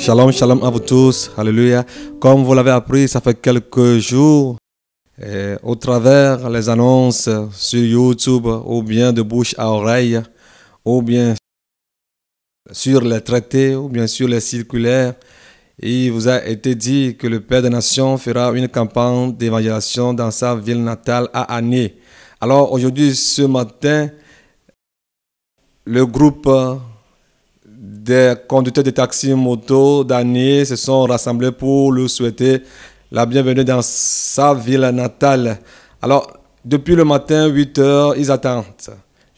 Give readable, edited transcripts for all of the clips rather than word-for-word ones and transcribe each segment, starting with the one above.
Shalom, shalom à vous tous. Alléluia. Comme vous l'avez appris, ça fait quelques jours, au travers les annonces sur YouTube, ou bien de bouche à oreille, ou bien sur les traités, ou bien sur les circulaires, il vous a été dit que le Père des Nations fera une campagne d'évangélisation dans sa ville natale à Agné. Alors aujourd'hui, ce matin, le groupe des conducteurs de taxi moto d'Agné se sont rassemblés pour lui souhaiter la bienvenue dans sa ville natale. Alors, depuis le matin, 8 heures, ils attendent.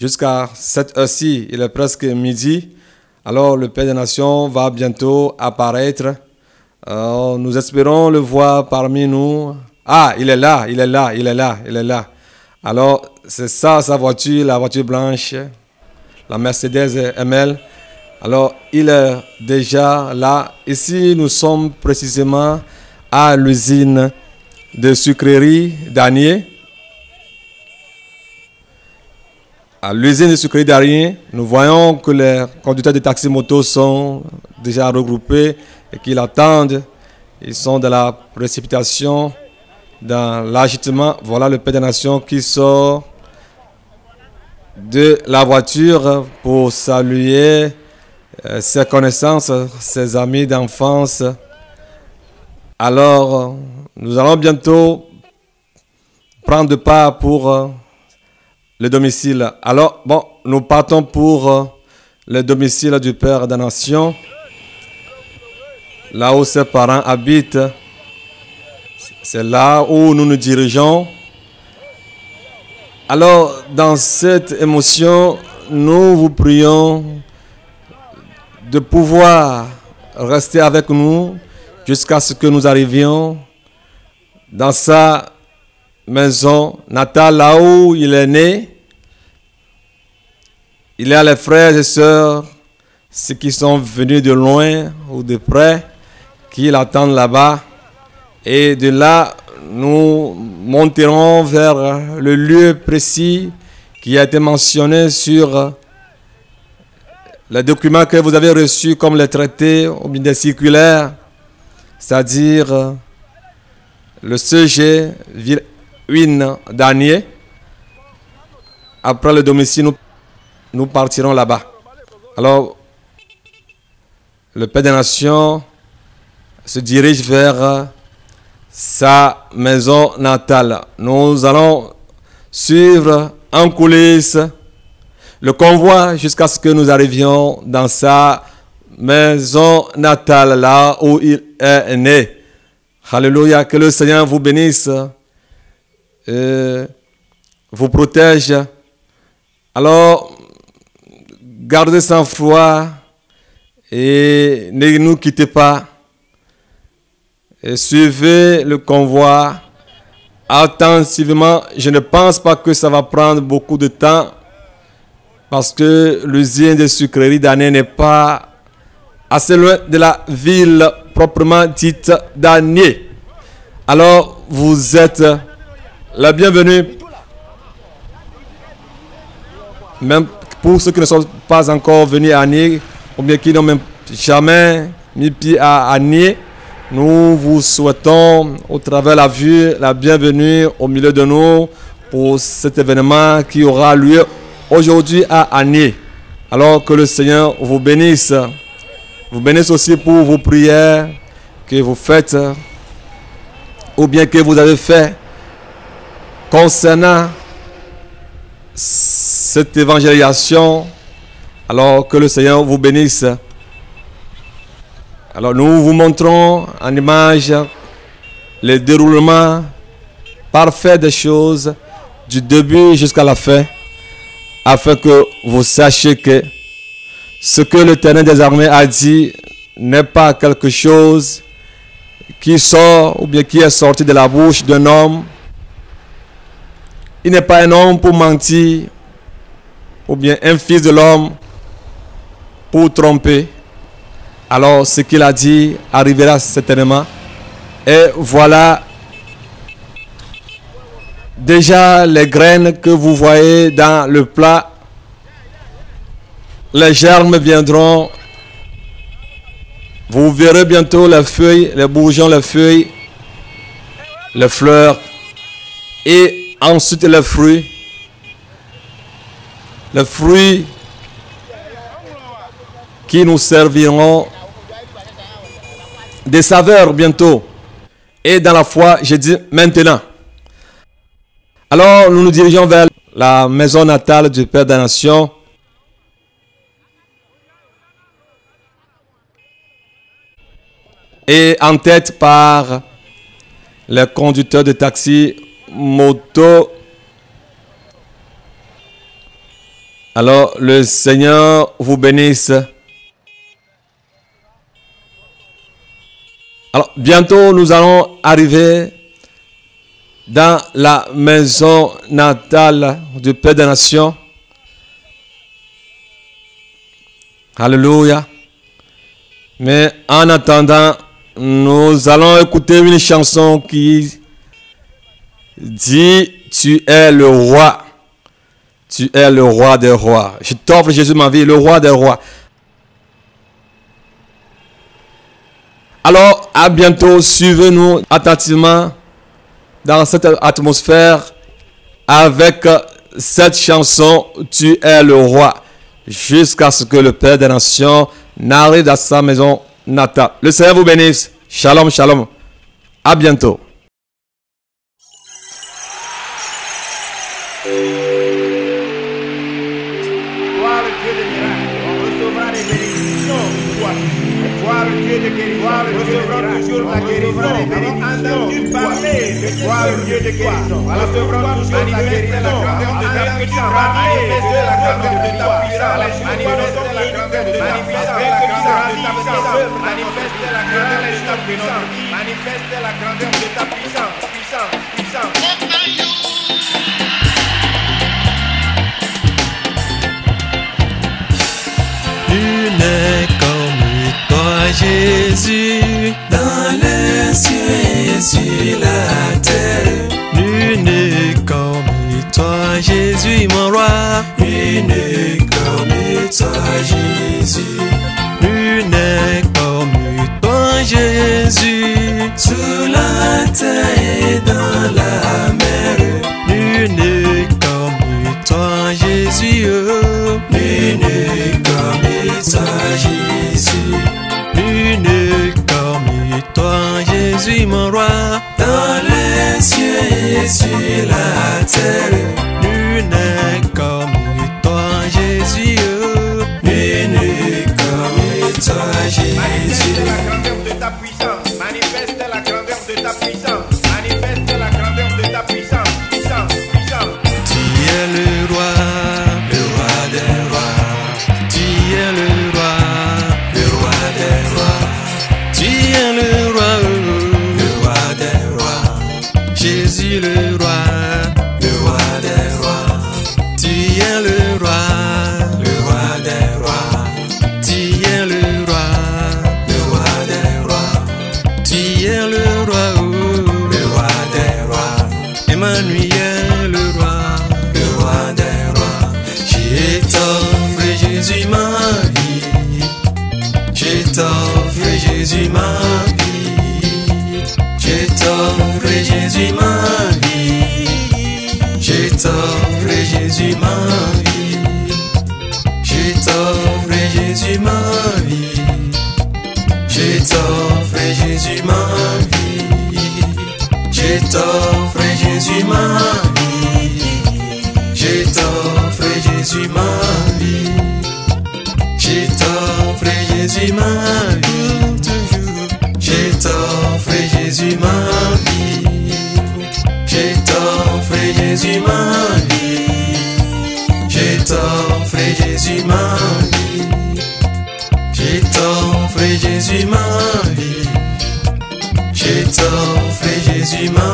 Jusqu'à cette heure-ci, il est presque midi. Alors, le Père des Nations va bientôt apparaître. Nous espérons le voir parmi nous. Ah, il est là, il est là, il est là, il est là. Alors, c'est ça, sa voiture, la voiture blanche, la Mercedes ML. Alors, il est déjà là. Ici, nous sommes précisément à l'usine de sucrerie d'Agné. À l'usine de sucrerie d'Agné, nous voyons que les conducteurs de taxi moto sont déjà regroupés et qu'ils attendent. Ils sont dans la précipitation, dans l'agitement. Voilà le Père des Nations qui sort de la voiture pour saluer ses connaissances, ses amis d'enfance. Alors, nous allons bientôt prendre part pour le domicile. Alors, bon, nous partons pour le domicile du Père des Nations, là où ses parents habitent. C'est là où nous nous dirigeons. Alors, dans cette émotion, nous vous prions de pouvoir rester avec nous jusqu'à ce que nous arrivions dans sa maison natale, là où il est né. Il y a les frères et sœurs, ceux qui sont venus de loin ou de près, qui l'attendent là-bas. Et de là, nous monterons vers le lieu précis qui a été mentionné sur les documents que vous avez reçus comme les traités ou bien des circulaires, c'est-à-dire le CG ville 1 d'Agné. Après le domicile, nous partirons là-bas. Alors, le Père des Nations se dirige vers sa maison natale. Nous allons suivre en coulisses le convoi jusqu'à ce que nous arrivions dans sa maison natale, là où il est né. Alléluia, que le Seigneur vous bénisse, vous protège. Alors, gardez sang-froid et ne nous quittez pas. Et suivez le convoi attentivement. Je ne pense pas que ça va prendre beaucoup de temps, parce que l'usine de sucrerie d'Agné n'est pas assez loin de la ville proprement dite d'Agné. Alors, vous êtes la bienvenue. Même pour ceux qui ne sont pas encore venus à Agné, ou bien qui n'ont même jamais mis pied à Agné, nous vous souhaitons, au travers de la vue, la bienvenue au milieu de nous pour cet événement qui aura lieu aujourd'hui à Agné. Alors que le Seigneur vous bénisse. Vous bénisse aussi pour vos prières que vous faites ou bien que vous avez fait concernant cette évangélisation. Alors que le Seigneur vous bénisse. Alors nous vous montrons en image le déroulement parfait des choses du début jusqu'à la fin, afin que vous sachiez que ce que l'Éternel des armées a dit n'est pas quelque chose qui sort ou bien qui est sorti de la bouche d'un homme. Il n'est pas un homme pour mentir, ou bien un fils de l'homme pour tromper. Alors ce qu'il a dit arrivera certainement. Et voilà déjà les graines que vous voyez dans le plat. Les germes viendront Vous verrez bientôt les feuilles, les bourgeons, les feuilles, les fleurs et ensuite les fruits. Les fruits qui nous serviront des saveurs bientôt. Et dans la foi, je dis maintenant. Alors, nous nous dirigeons vers la maison natale du Père des Nations. Et en tête par les conducteurs de taxi, moto. Alors, le Seigneur vous bénisse. Alors, bientôt, nous allons arriver dans la maison natale du Père des Nations. Alléluia. Mais en attendant, nous allons écouter une chanson qui dit « Tu es le roi. Tu es le roi des rois. Je t'offre, Jésus, ma vie, le roi des rois. » Alors, à bientôt. Suivez-nous attentivement dans cette atmosphère avec cette chanson « Tu es le roi » jusqu'à ce que le Père des Nations n'arrive dans sa maison natale. Le Seigneur vous bénisse. Shalom, shalom. À bientôt. Manifeste la grandeur de ta puissance, puissance. Tu n'es comme toi, Jésus, dans les cieux et sur la terre. Tu n'es comme toi, Jésus, mon roi. Tu n'es comme toi, Jésus. Tu n'es comme toi, Jésus, sous la terre et dans la mer. Tu n'es comme toi, Jésus. Tu n'es comme toi, Jésus. Tu n'es comme toi, Jésus, mon roi. Dans les cieux et sur la terre. Tu n'es comme toi, Jésus. Tu n'es comme toi, Jésus. Manifeste la grandeur de ta puissance. Manifeste la grandeur de ta puissance. Manifeste la grandeur de ta puissance. Puissance, puissance. Tu es le roi des rois. Tu es le roi des rois. Tu es le roi des rois. Jésus le roi des rois. Tu es le roi des rois. Tu es le roi des rois. Tu es le roi des rois. Emmanuel le roi des rois. Je t'offre Jésus ma vie. Je t'offre Jésus ma vie. Je t'offre Jésus ma vie. Je t'offre Jésus ma vie. Je t'offre Jésus ma vie. Je t'offre Jésus ma vie. Je t'offre Jésus ma vie. Je t'offre Jésus ma vie. Je t'offre Jésus ma vie. Je t'offre Jésus ma vie. Je t'offre Jésus ma vie. Je t'offre Jésus ma vie. Je t'offre Jésus ma vie. Je t'offre Jésus ma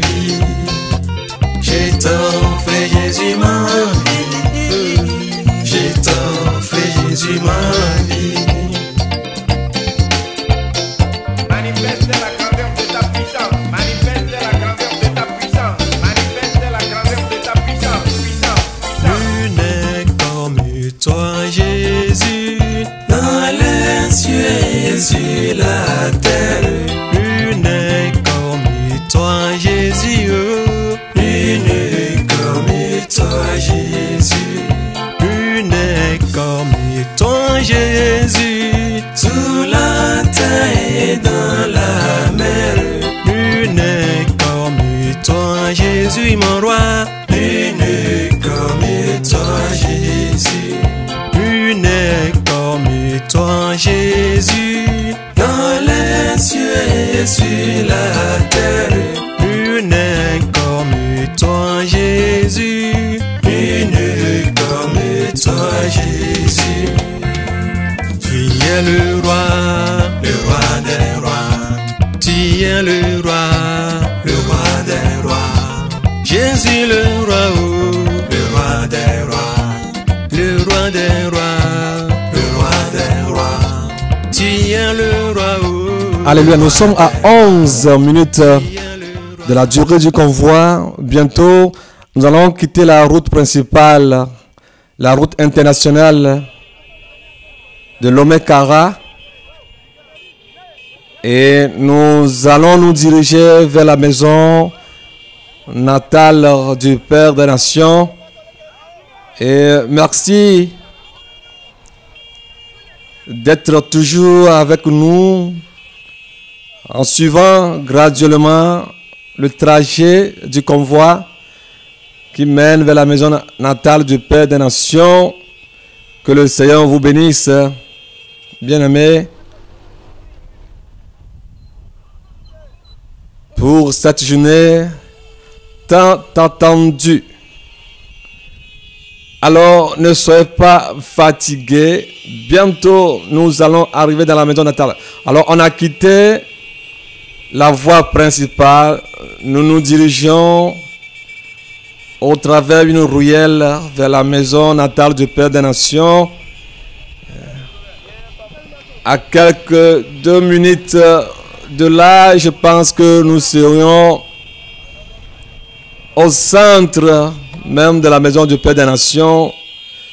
vie. Je t'offre Jésus ma vie. Je t'offre Jésus ma vie. Manifeste la grandeur de ta puissance. Manifeste la grandeur de ta puissance. Manifeste la grandeur de ta puissance. Puissance, puissance. Tu n'es comme toi, Jésus, dans les cieux et sur sur la terre. Nul n'est comme toi, Jésus. Nul n'est comme toi, Jésus. Nul n'est comme toi, Jésus. Sous la terre et dans la mer. Nul n'est comme toi, Jésus, mon roi. Nul n'est comme toi, Jésus. Nul n'est comme toi, Jésus. Dans les cieux et sur la terre. Nul n'est comme toi, Jésus. Nul n'est comme toi, Jésus. Tu es le roi des rois. Tu es le roi des rois. Jésus le roi, oh, le roi des rois, le roi des rois, le roi des rois. Tu es le roi, oh. Alléluia, nous sommes à 11 minutes de la durée du convoi. Bientôt, nous allons quitter la route principale, la route internationale de Lomé-Kara. Et nous allons nous diriger vers la maison natale du Père des Nations. Et merci d'être toujours avec nous en suivant graduellement le trajet du convoi qui mène vers la maison natale du Père des Nations. Que le Seigneur vous bénisse, bien-aimés, pour cette journée tant attendue. Alors, ne soyez pas fatigués. Bientôt, nous allons arriver dans la maison natale. Alors, on a quitté la voie principale. Nous nous dirigeons au travers d'une ruelle vers la maison natale du Père des Nations. À quelques 2 minutes de là, je pense que nous serions au centre même de la maison du Père des Nations.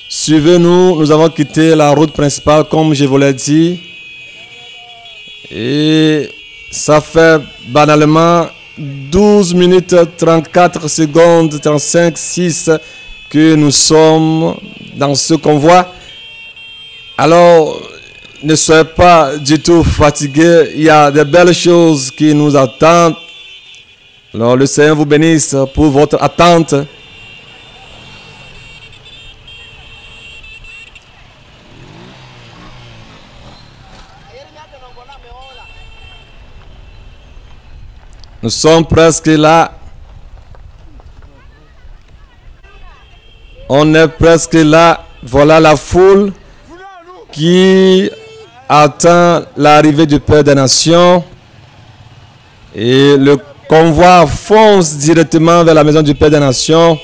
Suivez-nous, nous avons quitté la route principale comme je vous l'ai dit. Et ça fait banalement 12 minutes 34 secondes, 35, 6 que nous sommes dans ce convoi. Alors, ne soyez pas du tout fatigués. Il y a de belles choses qui nous attendent. Alors, le Seigneur vous bénisse pour votre attente. Nous sommes presque là. On est presque là. Voilà la foule qui attend l'arrivée du Père des Nations. Et le convoi fonce directement vers la maison du Père des Nations.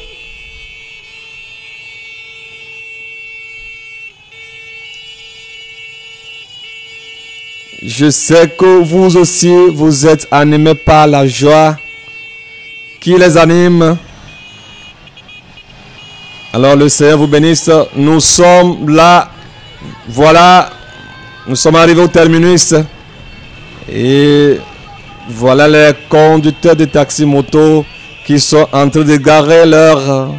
Je sais que vous aussi, vous êtes animés par la joie qui les anime. Alors le Seigneur vous bénisse. Nous sommes là. Voilà. Nous sommes arrivés au terminus. Et voilà les conducteurs de taxi-moto qui sont en train de garer leur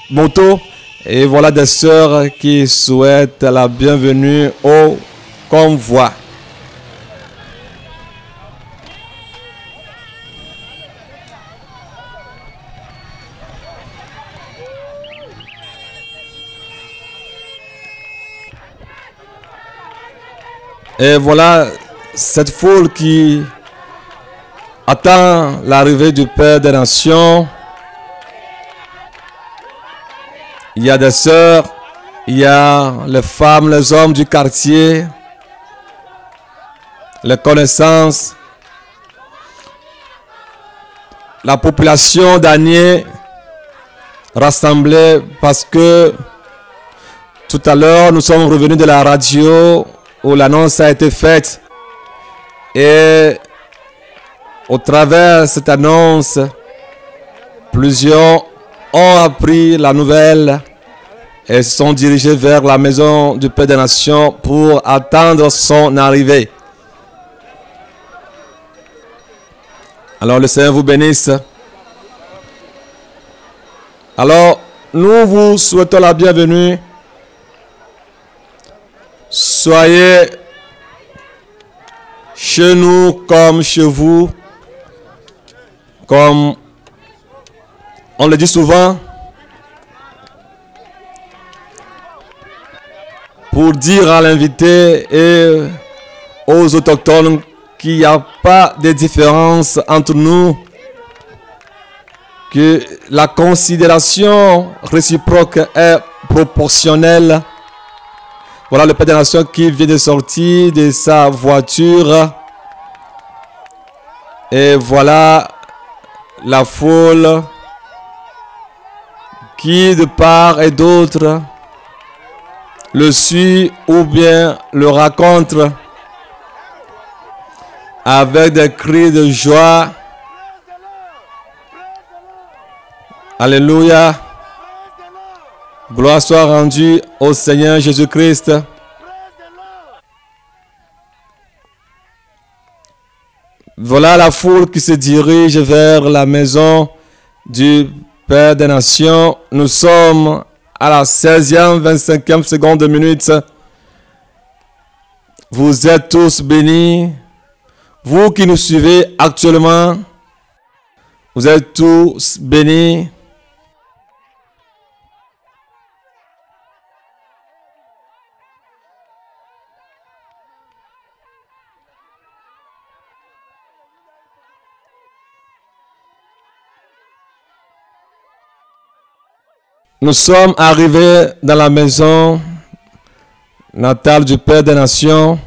moto. Et voilà des sœurs qui souhaitent la bienvenue au convoi. Et voilà cette foule qui attend l'arrivée du Père des Nations. Il y a des sœurs, il y a les femmes, les hommes du quartier, les connaissances, la population d'Anié rassemblée parce que tout à l'heure nous sommes revenus de la radio où l'annonce a été faite et au travers de cette annonce, plusieurs ont appris la nouvelle et se sont dirigés vers la maison du Père des Nations pour attendre son arrivée. Alors le Seigneur vous bénisse. Alors, nous vous souhaitons la bienvenue. Soyez chez nous comme chez vous. Comme on le dit souvent, pour dire à l'invité et aux autochtones qu'il n'y a pas de différence entre nous, que la considération réciproque est proportionnelle. Voilà le Père des Nations qui vient de sortir de sa voiture. Et voilà la foule qui de part et d'autre le suit ou bien le rencontre avec des cris de joie. Alléluia. Gloire soit rendue au Seigneur Jésus-Christ. Voilà la foule qui se dirige vers la maison du Père des Nations. Nous sommes à la 16e, 25e seconde de minute. Vous êtes tous bénis. Vous qui nous suivez actuellement, vous êtes tous bénis. Nous sommes arrivés dans la maison natale du Père des Nations.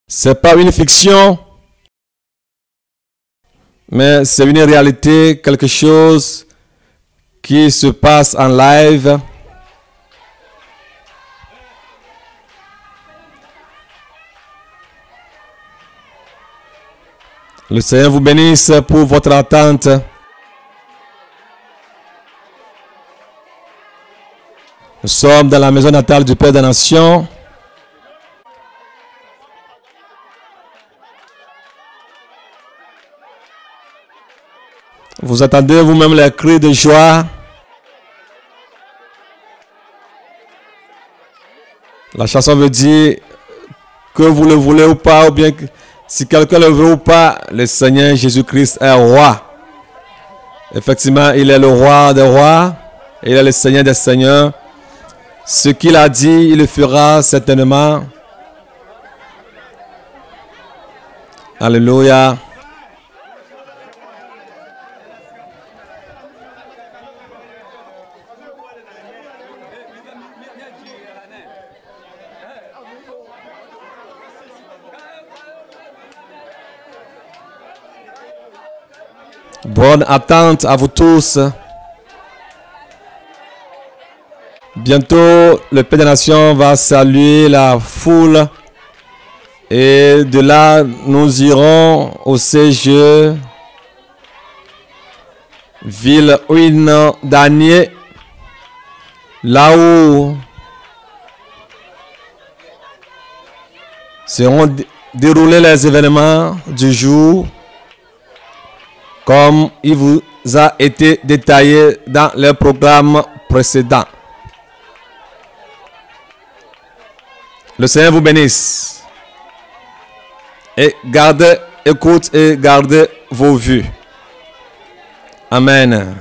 C'est pas une fiction, mais c'est une réalité, quelque chose qui se passe en live. Le Seigneur vous bénisse pour votre attente. Nous sommes dans la maison natale du Père des Nations. Vous attendez vous-même les cris de joie. La chanson veut dire que vous le voulez ou pas, ou bien que si quelqu'un le veut ou pas, le Seigneur Jésus-Christ est roi. Effectivement, il est le roi des rois, et il est le Seigneur des seigneurs. Ce qu'il a dit, il le fera certainement. Alléluia. Bonne attente à vous tous. Bientôt, le Père des Nations va saluer la foule. Et de là, nous irons au CGE, ville Ouine Danier, là où seront déroulés les événements du jour, comme il vous a été détaillé dans le programme précédent. Le Seigneur vous bénisse. Et gardez, écoute et gardez vos vues. Amen.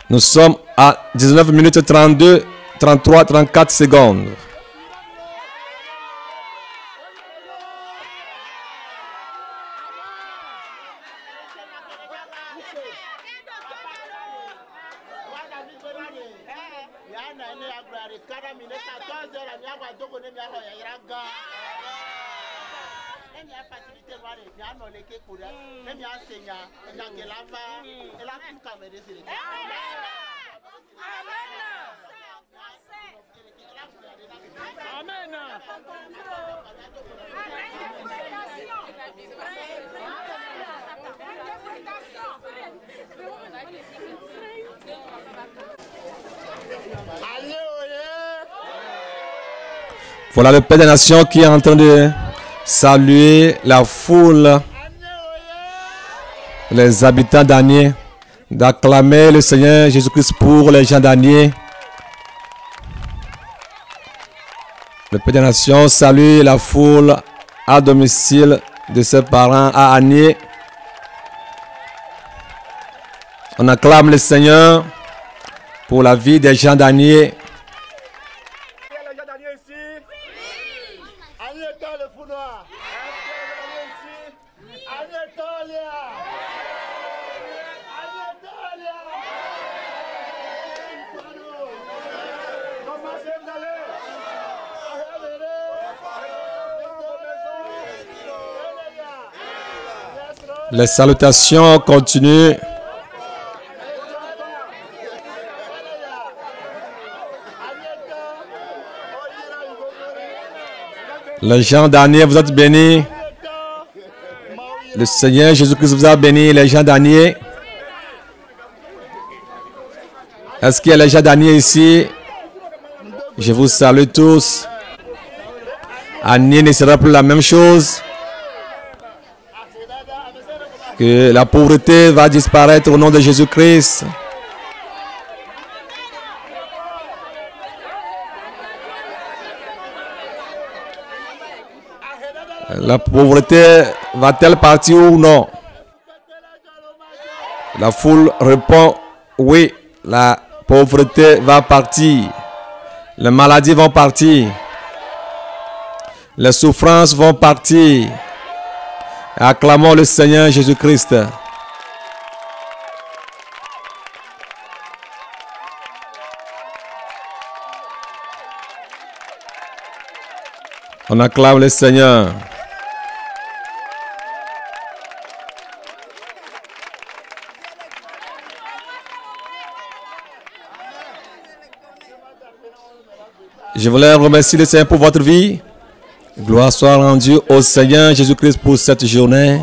Nous sommes à 19 minutes 32, 33, 34 secondes. Voilà le Père des Nations qui est en train de saluer la foule, les habitants d'Anier, d'acclamer le Seigneur Jésus-Christ pour les gens d'Anier. Le Père des Nations salue la foule à domicile de ses parents à Anier. On acclame le Seigneur pour la vie des gens d'Anier. Les gens d'Anier ici. Anier étant le fou noir. Anier étant Léa. Anier étant Léa. Comment c'est d'aller? Les salutations continuent. Les gens d'Anier, vous êtes bénis. Le Seigneur Jésus-Christ vous a béni, les gens d'Anier. Est-ce qu'il y a les gens d'Anier ici? Je vous salue tous. Anier ne sera plus la même chose. Que la pauvreté va disparaître au nom de Jésus-Christ. La pauvreté va-t-elle partir ou non? La foule répond oui, la pauvreté va partir. Les maladies vont partir. Les souffrances vont partir. Acclamons le Seigneur Jésus-Christ. On acclame le Seigneur. Je voulais remercier le Seigneur pour votre vie. Gloire soit rendue au Seigneur Jésus-Christ pour cette journée.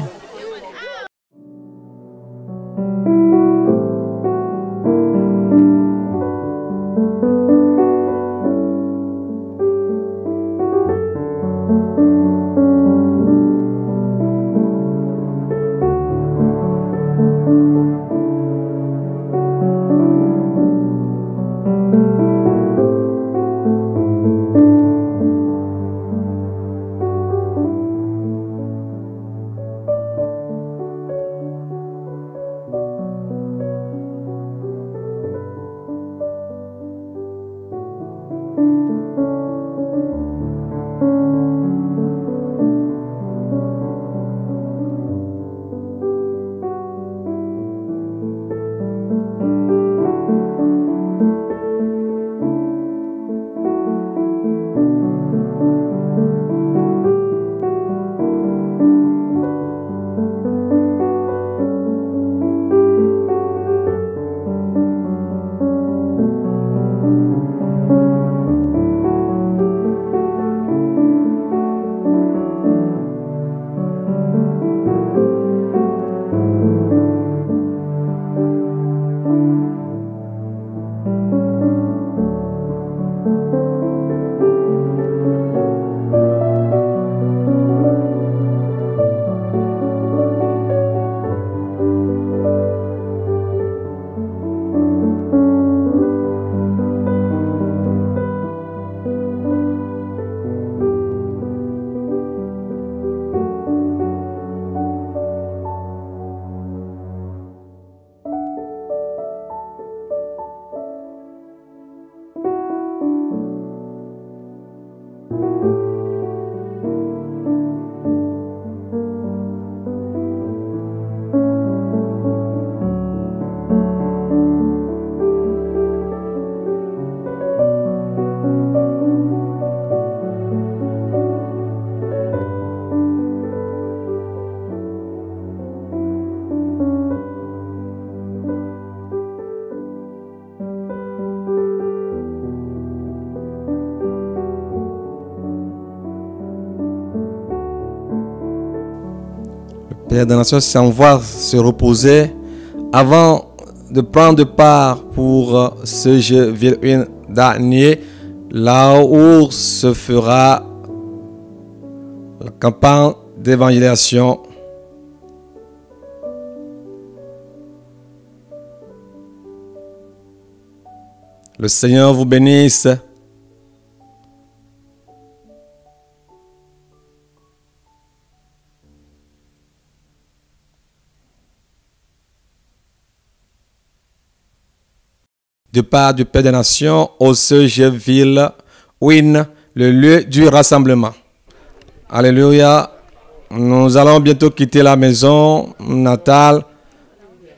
Père des Nations s'envoie se reposer avant de prendre part pour ce jeu ville dernier, là où se fera la campagne d'évangélisation. Le Seigneur vous bénisse. De part du Père des Nations au Ville Win, le lieu du rassemblement. Alléluia. Nous allons bientôt quitter la maison natale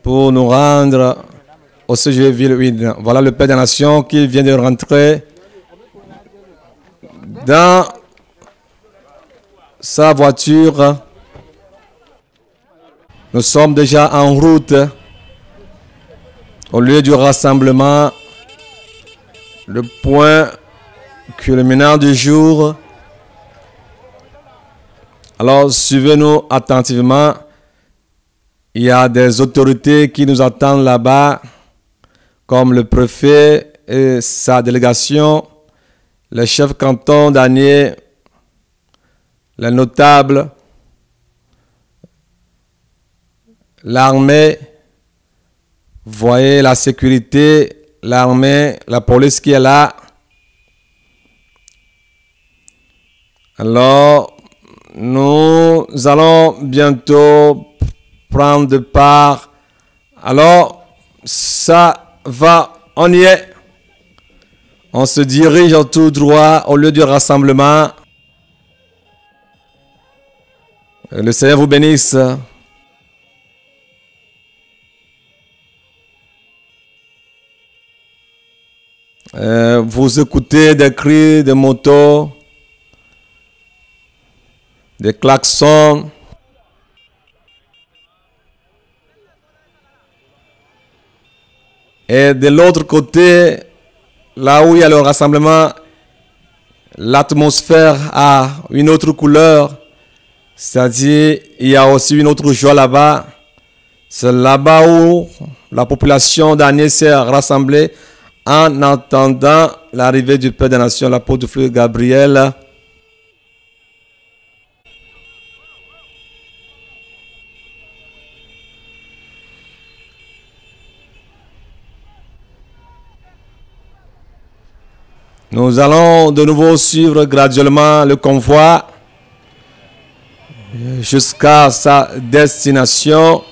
pour nous rendre au Ville Win. Voilà le Père des Nations qui vient de rentrer dans sa voiture. Nous sommes déjà en route au lieu du rassemblement, le point culminant du jour. Alors, suivez-nous attentivement. Il y a des autorités qui nous attendent là-bas, comme le préfet et sa délégation, le chef canton d'Anier, les notables, l'armée. Voyez la sécurité, l'armée, la police qui est là. Alors, nous allons bientôt prendre part. Alors, ça va, on y est. On se dirige tout droit au lieu du rassemblement. Le Seigneur vous bénisse. Vous écoutez des cris de motos, des klaxons. Et de l'autre côté, là où il y a le rassemblement, l'atmosphère a une autre couleur. C'est-à-dire, il y a aussi une autre joie là-bas. C'est là-bas où la population d'Anier s'est rassemblée en attendant l'arrivée du Père des Nations, l'apôtre Gabriel. Nous allons de nouveau suivre graduellement le convoi jusqu'à sa destination.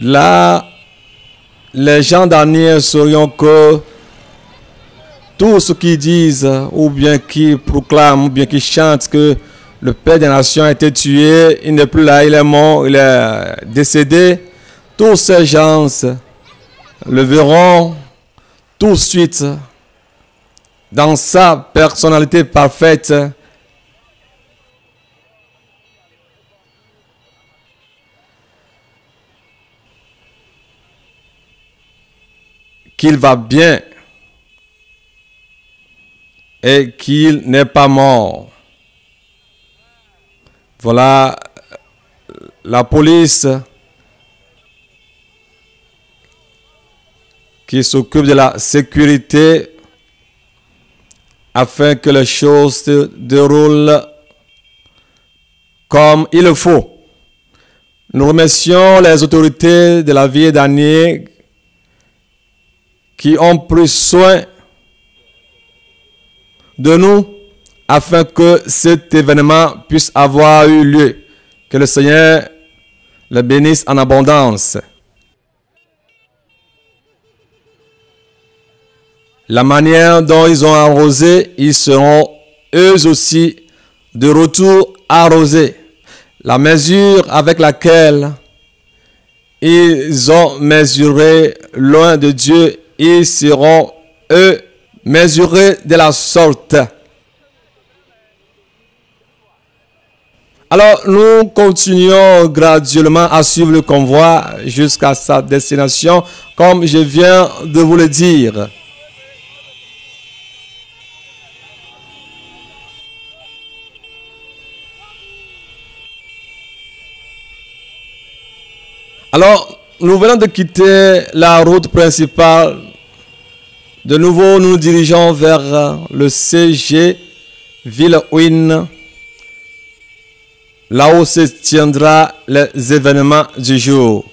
Là, les gens d'Anier sauront que tous ceux qui disent, ou bien qui proclament, ou bien qui chantent que le Père des Nations a été tué, il n'est plus là, il est mort, il est décédé, tous ces gens le verront tout de suite dans sa personnalité parfaite. Qu'il va bien et qu'il n'est pas mort. Voilà la police qui s'occupe de la sécurité afin que les choses se déroulent comme il le faut. Nous remercions les autorités de la ville d'Anier qui ont pris soin de nous afin que cet événement puisse avoir eu lieu. Que le Seigneur les bénisse en abondance. La manière dont ils ont arrosé, ils seront eux aussi de retour arrosés. La mesure avec laquelle ils ont mesuré loin de Dieu, ils seront eux mesurés de la sorte. Alors, nous continuons graduellement à suivre le convoi jusqu'à sa destination, comme je viens de vous le dire. Alors, nous venons de quitter la route principale. De nouveau, nous nous dirigeons vers le CG Villejuin, là où se tiendra les événements du jour.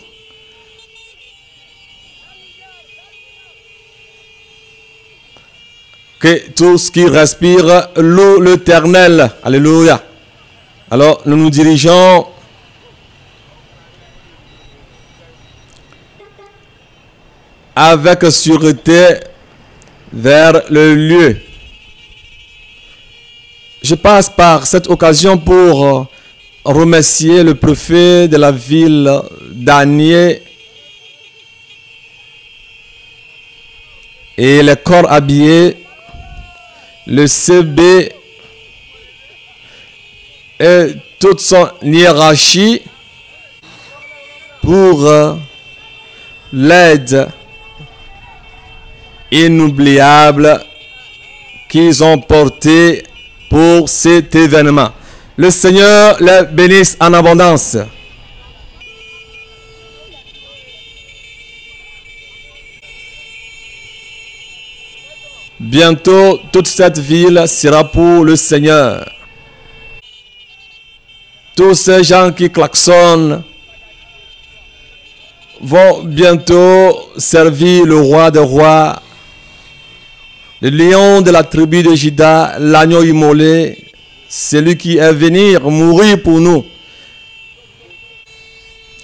Que tout ce qui respire loue l'Éternel. Alléluia. Alors, nous nous dirigeons avec sûreté vers le lieu. Je passe par cette occasion pour remercier le préfet de la ville d'Anié et les corps habillés, le CB et toute son hiérarchie pour l'aide inoubliable qu'ils ont porté pour cet événement. Le Seigneur les bénisse en abondance. Bientôt, toute cette ville sera pour le Seigneur. Tous ces gens qui klaxonnent vont bientôt servir le roi des rois, le lion de la tribu de Juda, l'agneau immolé, celui qui est venu mourir pour nous.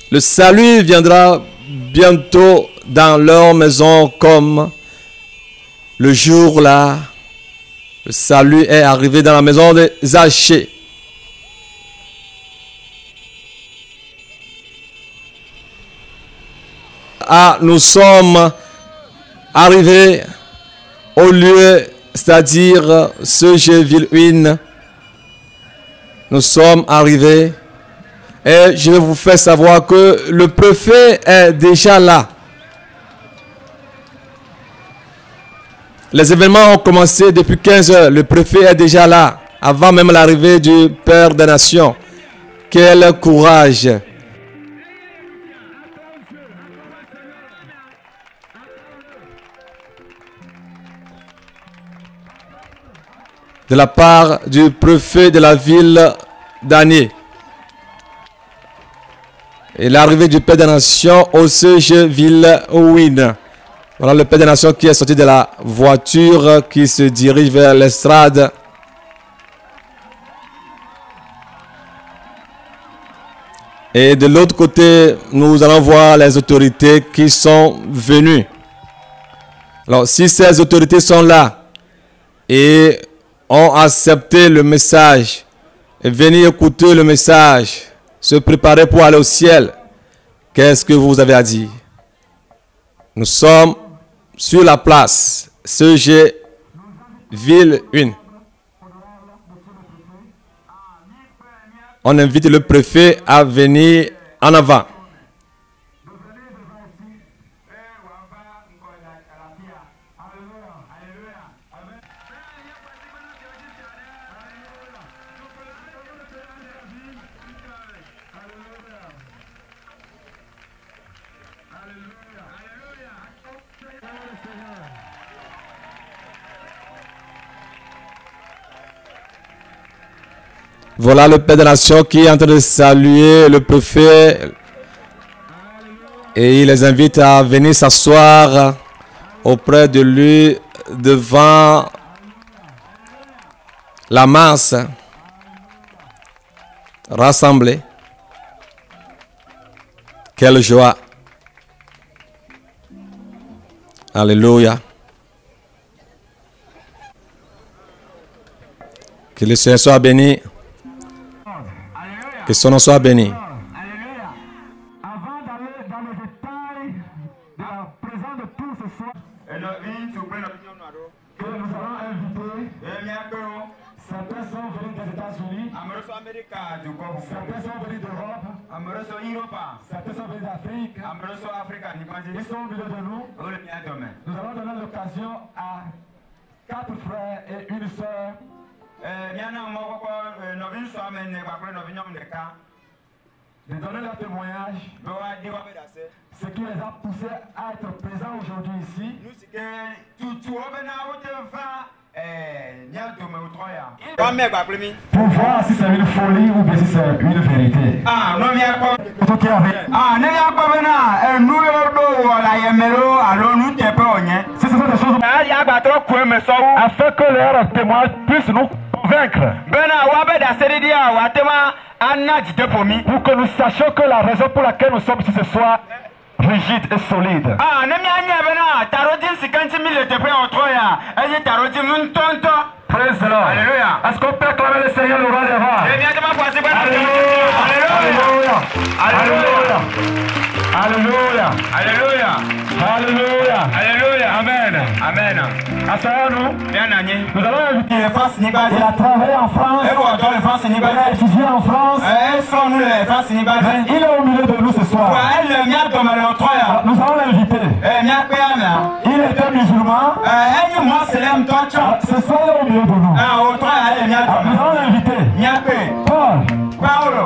Le salut viendra bientôt dans leur maison comme le jour là. Le salut est arrivé dans la maison de Zachée. Ah, nous sommes arrivés au lieu, c'est-à-dire ce Villejuin. Nous sommes arrivés et je vais vous faire savoir que le préfet est déjà là. Les événements ont commencé depuis 15 heures. Le préfet est déjà là, avant même l'arrivée du Père des Nations. Quel courage! De la part du préfet de la ville d'Anié. Et l'arrivée du Père des Nations au CG Villejuin. Voilà le Père des Nations qui est sorti de la voiture, qui se dirige vers l'estrade. Et de l'autre côté, nous allons voir les autorités qui sont venues. Alors, si ces autorités sont là et ont accepté le message et venir écouter le message, se préparer pour aller au ciel, qu'est-ce que vous avez à dire? Nous sommes sur la place CG Villejuin. On invite le préfet à venir en avant. Voilà le Père des Nations qui est en train de saluer le préfet et il les invite à venir s'asseoir auprès de lui devant la masse rassemblée. Quelle joie! Alléluia! Que le Seigneur soit béni. Que son nom soit béni. Alléluia. Avant d'aller dans les détails de la présence de tous ce soir, que nous allons inviter Certains sont venus des États-Unis. Amoroso America du Congo. Certains sont venus d'Europe. Amoroso Europa. Certains sont venus d'Afrique. Amoroso Africa ni Ils Banzi. sont au milieu de nous. Ole bien domaine. Nous allons donner l'occasion à 4 frères et une sœur Miana moko novin so amen ne ba kure novin nyom de ka. de donner leur témoignage, Be wa di wa be da se. ce qui les a poussés à être présents aujourd'hui ici. Nu sike tu obe na wo te va nya do me utroya. Wa me ba kure mi. Pour voir si c'est une folie ou bien si c'est une vérité. Ah no mi akọ. Tout qui avait. Ah ne ya akọ be na nu yo do wo la yemelo alo nu te pe onye. Si ce sont des choses Ya gba to ku me so wo. afin que leur témoignage puisse nous convaincre. Bena wa be da se di a wa te ma anna jide po mi. Pour que nous sachions que la raison pour laquelle nous sommes ici ce soir rigide et solide. Ah ne mi anya be na tarojin sikanti mi le te pe otroya. Eje tarojin mun tonto. Praise the Lord. Alléluia. Est-ce qu'on peut acclamer le Seigneur le roi des rois? Alléluia. Alléluia. Alléluia. Alléluia. Alléluia. Alléluia. Amen. Amen. Asseyons-nous. Bien nani. Nous allons inviter. Les France ni Il basi. a travaillé en France. Et bon, dans les France ni Il a basi. étudié en France. Sont nous les France ni basi. Il est au milieu de nous ce soir. Wa elle mia to me le troya. Nous allons l'inviter. Mia pe ana. Il était musulman. Enyi mo selem toncho. Ce soir, il est au milieu de nous. Ah o troya elle mia to Nous me. allons l'inviter. Mia pe. Paul. Paulo.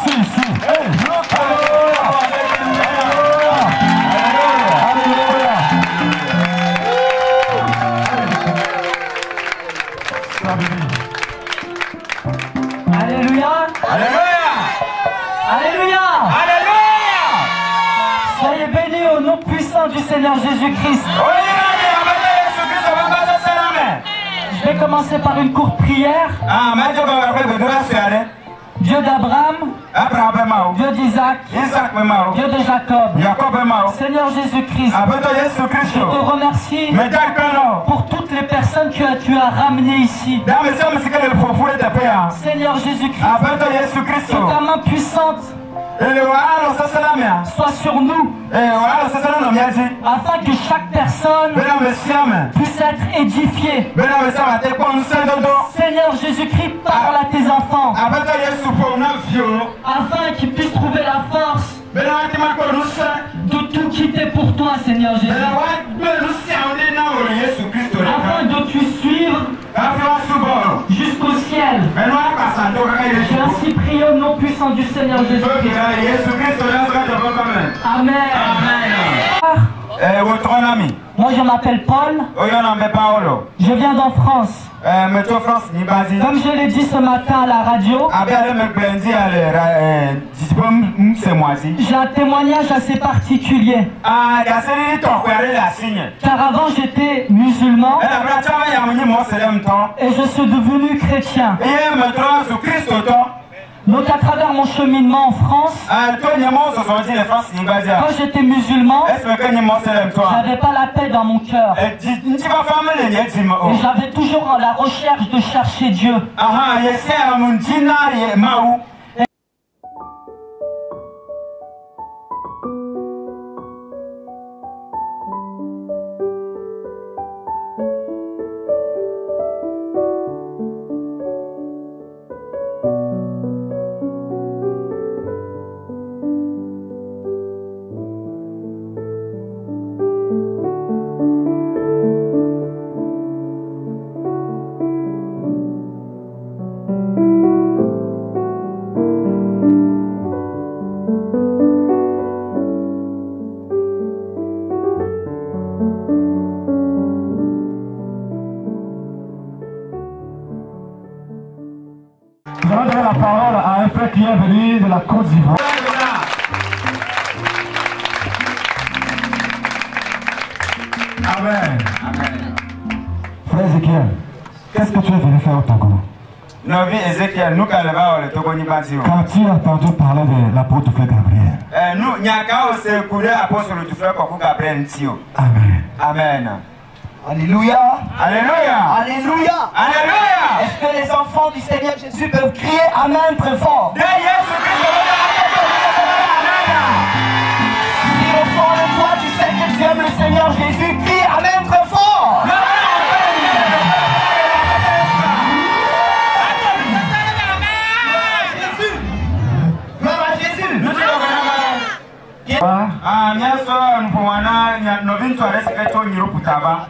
Si, si. Hey. Alléluia. Alléluia. Alléluia. Alléluia. Alléluia. Alléluia. Soyez bénis au nom puissant du Seigneur Jésus-Christ. Je vais commencer par une courte prière. Dieu d'Abraham, Dieu d'Isaac, Dieu de Jacob, Seigneur Jésus-Christ, je te remercie pour toutes les personnes que tu as ramenées ici. Seigneur Jésus-Christ, que ta main puissante soit sur nous, afin que chaque personne puisse être édifiée. Seigneur Jésus-Christ, parle à tes enfants, afin qu'ils puissent trouver la force de tout quitter pour toi, Seigneur Jésus, afin de te suivre jusqu'au ciel. J'ai ainsi prié au nom puissant du Seigneur Jésus-Christ. Amen. Moi je m'appelle Paul, je viens d'en France. Comme je l'ai dit ce matin à la radio, j'ai un témoignage assez particulier. Car avant j'étais musulman et je suis devenu chrétien. Donc à travers mon cheminement en France, quand j'étais musulman, j'avais pas la paix dans mon cœur. Et j'avais toujours la recherche de chercher Dieu. Nous allons donner la parole à un frère qui est venu de la Côte d'Ivoire. Amen. Frère Ézéchiel, qu'est-ce que tu es venu faire au Togo? Quand tu as entendu parler de l'apôtre Gabriel. Amen. Amen. Alléluia. Alléluia. Alléluia. Alléluia. Est-ce que les enfants du Seigneur Jésus peuvent crier Amen très fort? Si au fond de toi tu sais que tu aimes le Seigneur Jésus, crie Amen très fort.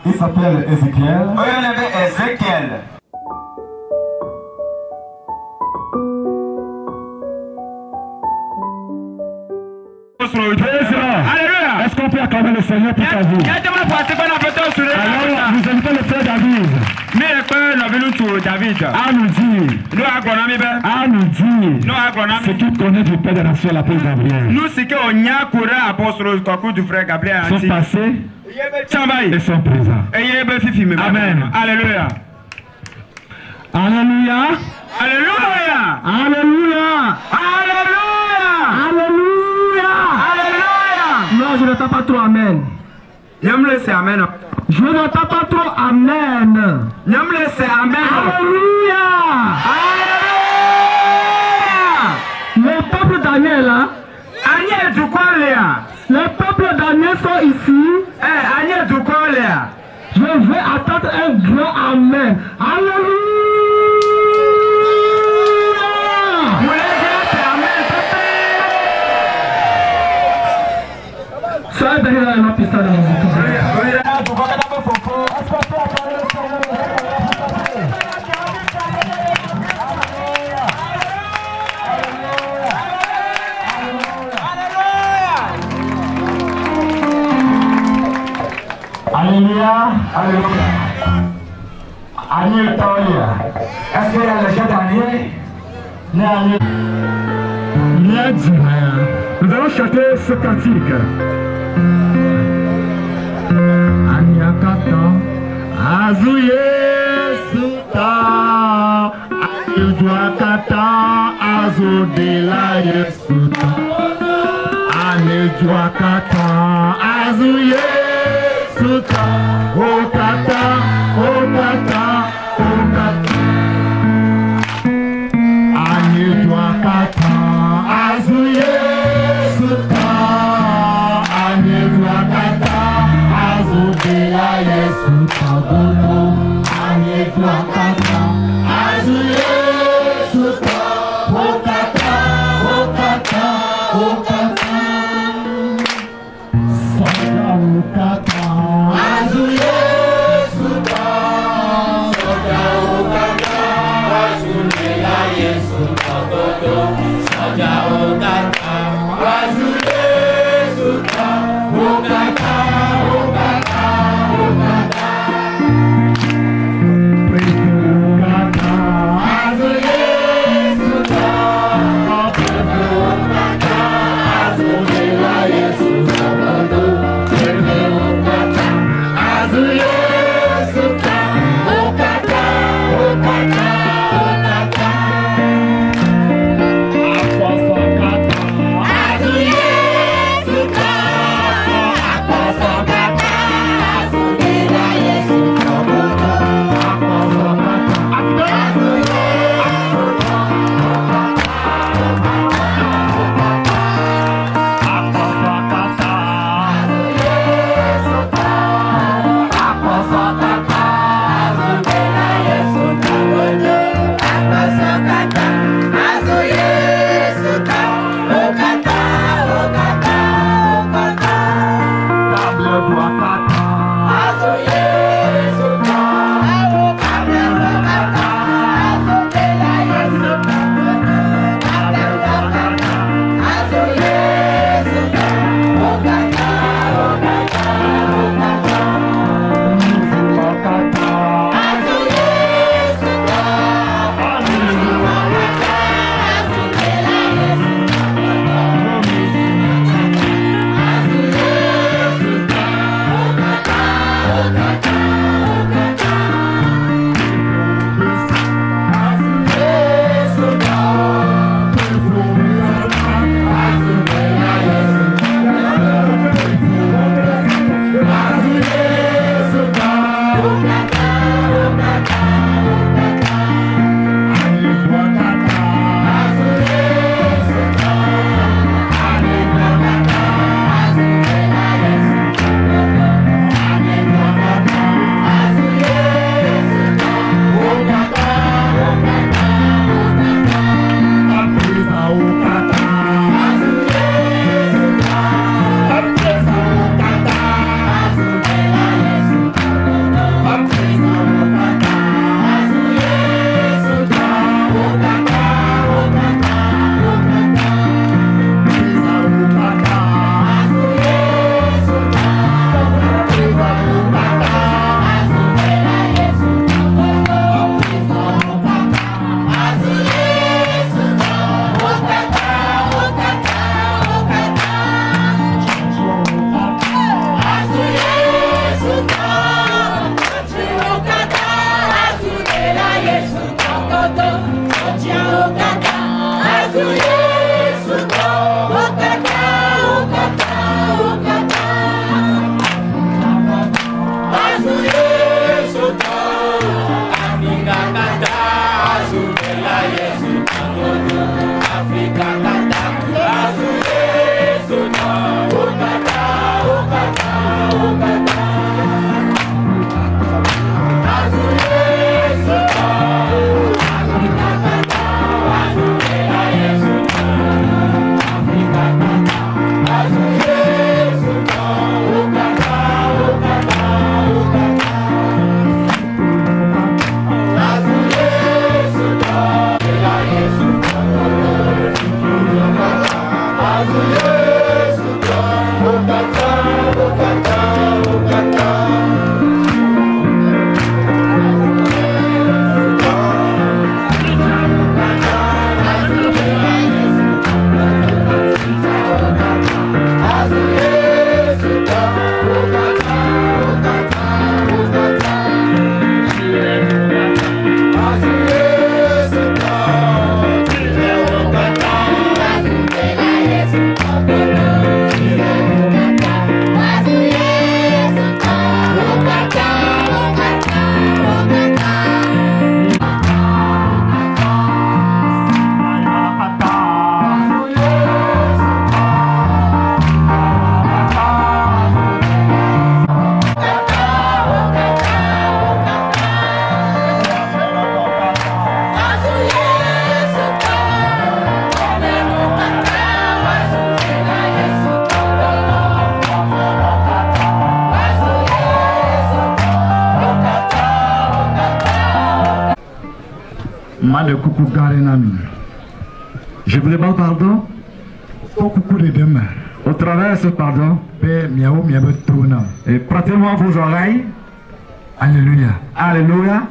Il s'appelle Ézéchiel. Alléluia. Est-ce qu'on peut acclamer le Seigneur pour sa vie? Alors, nous invitons le frère David. À nous dire ce qu'il connaît du Père des Nations, l'apôtre Gabriel. Son passé et son présent. Amen. Alléluia. Alléluia. Alléluia. Alléluia. Alléluia. Alléluia. Non, je n'entends pas trop Amen. Je n'entends pas trop Amen. Alléluia. Le peuple Daniel, hein? Les peuples Daniel sont ici. Je vais attendre un grand Amen. Alléluia. Soyez bénis dans le nom puissant de Jésus. Alléluia. Alléluia. Agnès Toya. Est-ce qu'il y a le chef d'Agnès? Nous allons chanter ce cantique. Anyakata Azuye Suta Anejuakata Azudela Yesuta Anejuakata Azuye Suta Okata Okata Okata Anejuakata Azuye Suta Anejuakata Azudela Yesuta Bolo Anejuakata Azuye Suta Okata Okata Okata Soda Okata Azuye Suta Soda Okata Azudela Yesuta Bolo Soda Okata Azuye Suta Okata Azul Je vous demande pardon au travers de ce pardon. Et prêtez-moi vos oreilles. Alléluia. Alléluia.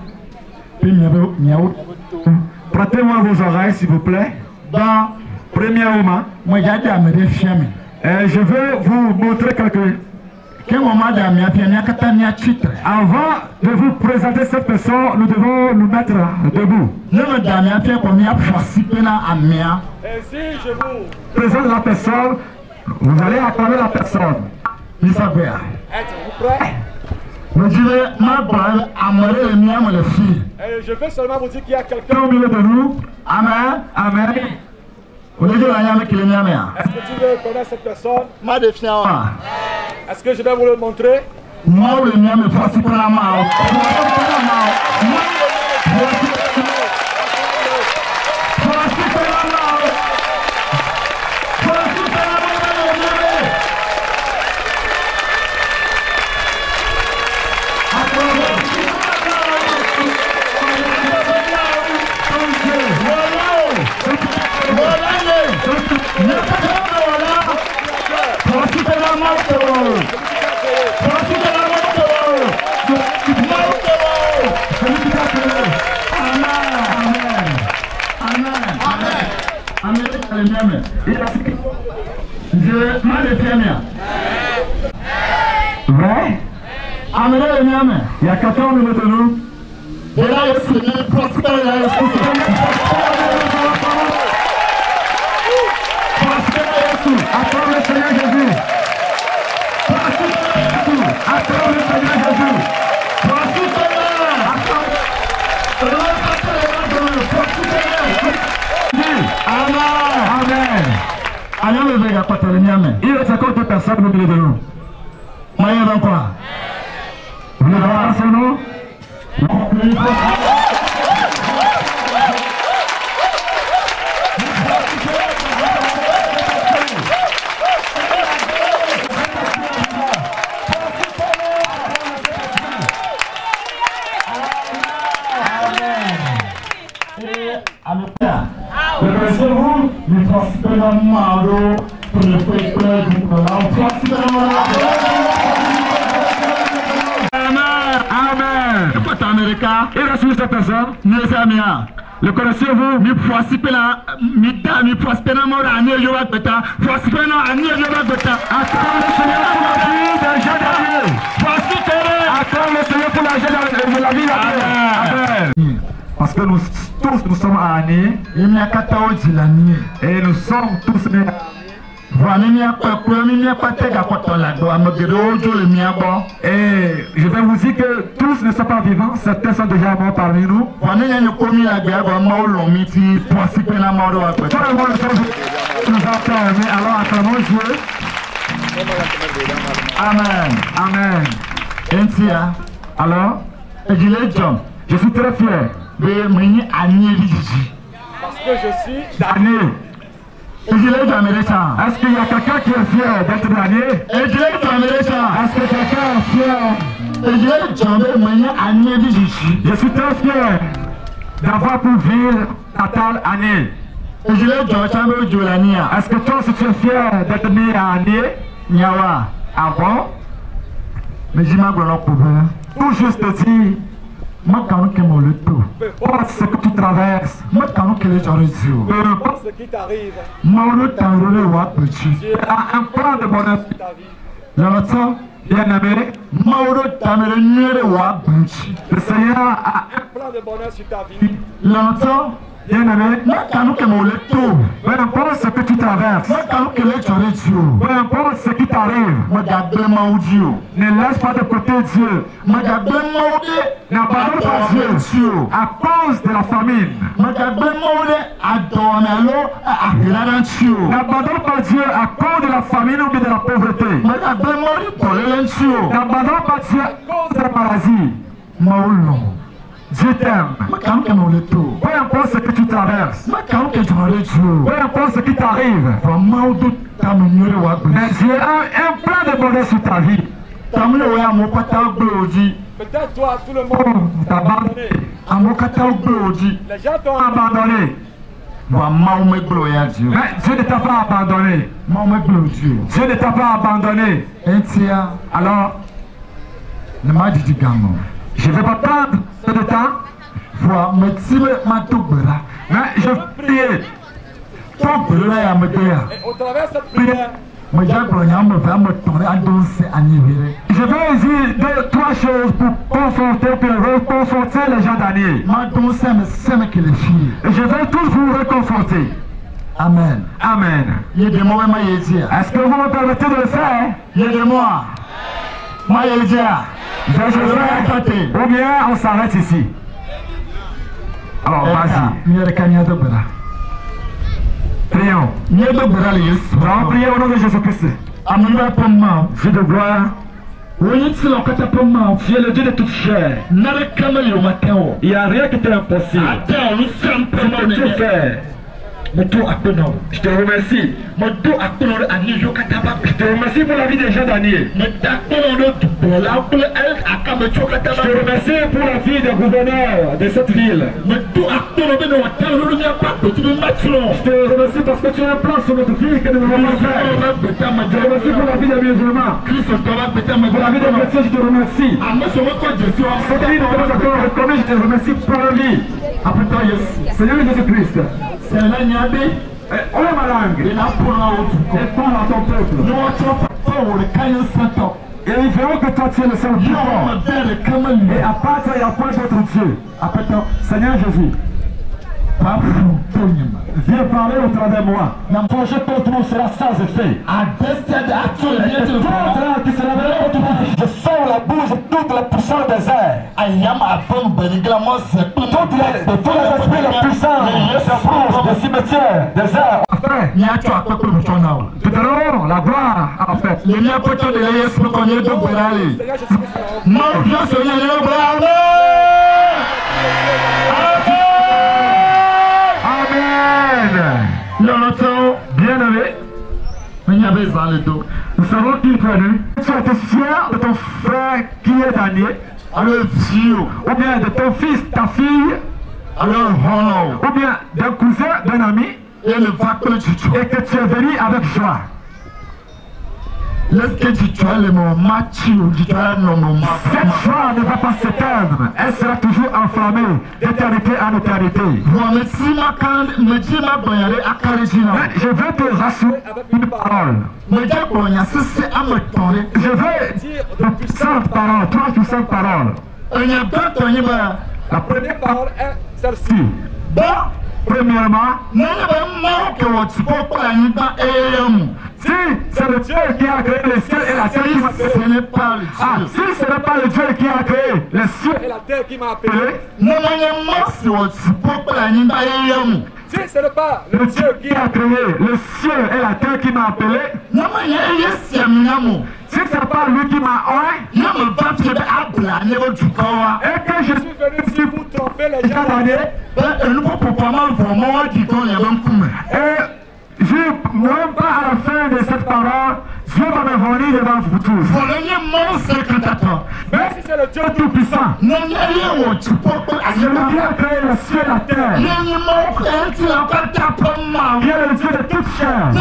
Prêtez-moi vos oreilles, s'il vous plaît. Premièrement, je veux vous montrer quelque chose. Avant de vous présenter cette personne, nous devons nous mettre debout. Et si je vous Présente la personne, vous allez acclamer la personne. êtes-vous prêts? Et je veux seulement vous dire qu'il y a quelqu'un Au milieu de nous. Amen. Amen. Est-ce que tu veux connaître cette personne? Est-ce que je vais vous le montrer? Il y a quelqu'un au milieu de nous. Acclame le Seigneur Jésus. Acclame le Seigneur Jésus. Amen. Amen. Il reste encore deux personnes au milieu de nous. Vous voulez voir son nom? Amen. Il reste juste cette personne. Le connaissez-vous? Acclame le Seigneur pour la vie d'un jeune ami. Acclame le Seigneur pour la vie d'un jeune ami. Parce que nous tous nous sommes annés et nous sommes tous nés. Et je vais vous dire que tous ne sont pas vivants, certains sont déjà morts parmi nous. Tout le monde nous entend, mais alors acclamons Dieu. Amen. Amen. Alors, je suis très fier. Parce que je suis Daniel. Est-ce qu'il y a quelqu'un qui est fier d'être Daniel? Est-ce que quelqu'un est fier? Je suis très fier d'avoir pu vivre Natal année. Est-ce que toi aussi tu es fier d'être né à année? Ah bon? Tout juste dire, peu importe ce que tu traverses, peu importe ce qui t'arrive. Dieu a un plan de bonheur pour ta vie. Bien-aimé, le Seigneur a Un plan de bonheur sur ta vie. bien-aimé, peu importe ce que tu traverses, peu importe ce qui t'arrive, ne laisse pas de côté Dieu. N'abandonne pas Dieu à cause de la famine. N'abandonne pas Dieu à cause de la famine ou bien de la pauvreté. N'abandonne pas Dieu à cause de la maladie. Dieu t'aime. Peu importe ce que tu traverses, peu importe ce qui t'arrive, mais Dieu a un plan de bonheur sur ta vie. Peut-être toi, tout le monde T'a abandonné. Les gens t'ont abandonné. Mais Dieu ne t'a pas abandonné. Dieu ne t'a pas abandonné. Alors, je ne vais pas prendre peu de temps. Mais je vais prier. Et au travers de cette prière, Je vais dire 2-3 choses pour conforter les gens d'année. Je vais tous vous réconforter. Amen. Amen. Est-ce que vous me permettez de le faire? Aidez-moi. Je vais ou bien on s'arrête ici. Alors vas-y. Prions. Nous allons prier au nom de Jésus-Christ. Dieu de gloire. Tu es le Dieu de toute chair. Il n'y a rien qui t'est impossible. Tu peux tout faire. Je te remercie. Je te remercie pour la vie des gens d'Anier. Je te remercie pour la vie des gouverneurs de cette ville. Je te remercie parce que tu as un plan sur notre vie que nous ne pouvons pas faire. Je te remercie pour la vie des musulmans. Pour la vie des chrétiens, je te remercie. Cette vie, nous sommes encore reconnus. Je te remercie pour la vie. Seigneur Jésus-Christ. Oh ma langue, et parle à ton peuple. Et ils verront que toi tu es le seul plus fort. Et à part toi, il n'y a pas d'autre Dieu. Seigneur Jésus, viens parler au travers de moi. Mon projet contre nous sera sans effet. Je sors la bouche toute la puissance des airs. Tous les esprits les puissants des bouches, des cimetières, des airs. Tout à l'heure, la gloire en fait. Bien-aimé, nous savons qui est venu. Tu as été fier de ton frère qui est Daniel, ou bien de ton fils, ta fille, ou bien d'un cousin, d'un ami, et que tu es venu avec joie. Cette joie ne va pas s'éteindre, elle sera toujours enflammée d'éternité en éternité. Je veux te rassurer avec une parole. Je veux dire de puissantes paroles, 3 puissantes paroles. La première parole est celle-ci. Premièrement, si c'est le Dieu qui a créé les cieux et la terre qui m'a appelé, si ce n'est pas le Dieu qui a créé les cieux et la terre qui m'a appelé, si ce n'est pas le Dieu qui a créé les cieux et la terre qui m'a appelé, si ce n'est pas lui qui m'a envoyé, et que je suis venu ici vous tromper les gens d'année, et même pas à la fin de cette parole, Dieu va me venir devant vous tous. Mais si c'est le Dieu tout-puissant, celui qui a créé le ciel et la terre, qui est le Dieu de toute chair,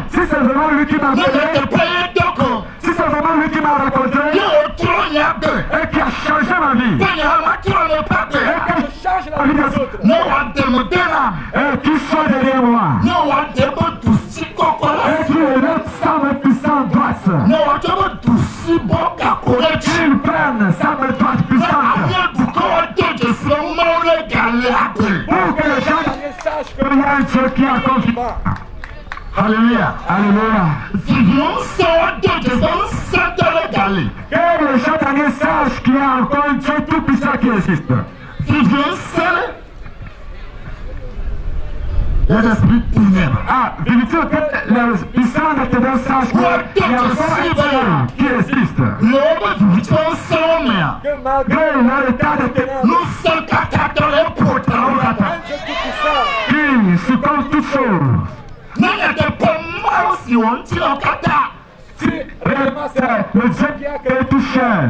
si c'est vraiment lui qui m'a appelé, si c'est vraiment lui qui m'a rencontré, et qui a changé ma vie, et que je change la vie des autres, et qui soit derrière moi, et qui est notre sang puissant droite, qu'il prenne sa main droite puissante, pour que les gens sachent qu'il y a un Dieu qui a confiance. Alléluia, alléluia. Que les gens d'année sachent qu'il y a encore un Dieu tout puissant qui existe. Les esprits ténèbres. Vérité que les puissants de ténèbres sachent qu'il y a encore un Dieu qui existe. Que malgré l'état de ténèbres, qui supporte toutes choses. Si réellement c'est le Dieu qui a créé tout chair,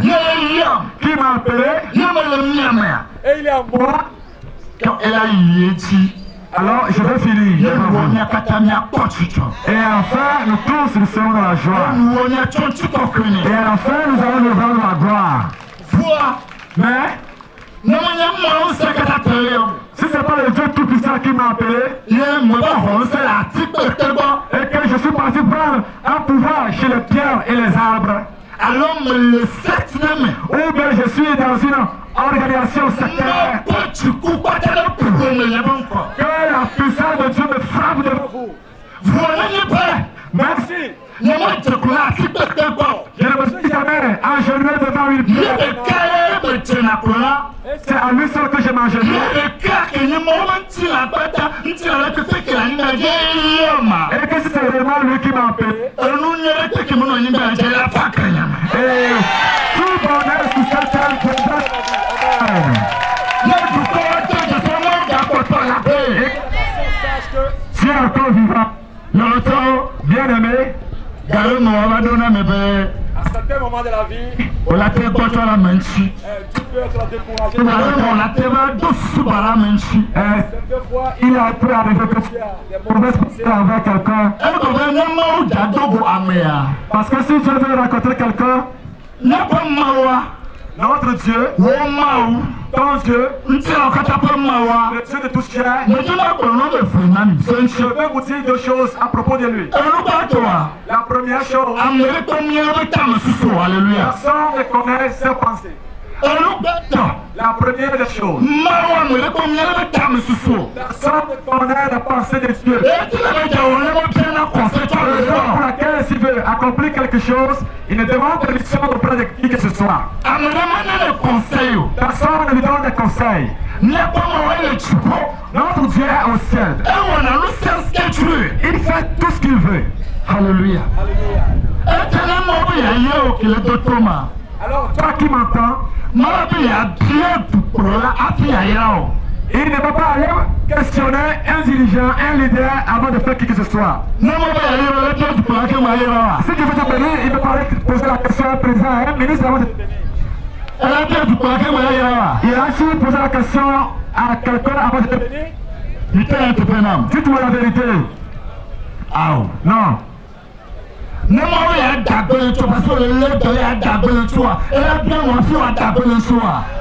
qui m'a appelé, Et il est en moi. Quand elle a dit, alors je vais finir. Et enfin, nous tous nous serons dans la joie. Et enfin, nous allons nous rendre la gloire. Mais, si ce n'est pas le Dieu Tout-Puissant qui m'a appelé, et que je suis parti prendre un pouvoir chez les pierres et les arbres, ou bien je suis dans une organisation sectaire, que la puissance de Dieu me frappe devant vous. Merci. Je ne me suis jamais agenouillé devant une pierre. C'est à lui seul que je m'agenouille. Et que si c'est vraiment lui qui m'a appelé. Et tout bonheur sous cette terre viendra. Tu es encore vivant. Bien aimé. À certains moments de la vie, tu peux être découragé. Certaines fois, Il a pu arriver que tu as des mauvaises pensées envers quelqu'un. Parce que si tu veux rencontrer quelqu'un, notre Dieu, ton Dieu, le Dieu de tout chair, je vais vous dire deux choses à propos de lui. La première chose, Alléluia. personne ne connaît ses pensées. La première des choses, personne ne connaît la pensée de Dieu. Raison pour laquelle s'il veut accomplir quelque chose, il ne demande permission auprès de qui que ce soit. Personne ne lui donne des conseils. Notre Dieu est au ciel. Il fait tout ce qu'il veut. Alléluia. Alors, toi qui m'entends, il ne va pas aller questionner un dirigeant, un leader avant de faire qui que ce soit. Si tu veux te bénir, il ne peut pas aller poser la question à un président, à un ministre avant de te bénir. Il a su poser la question à quelqu'un avant de te bénir. Dites-moi la vérité. Non.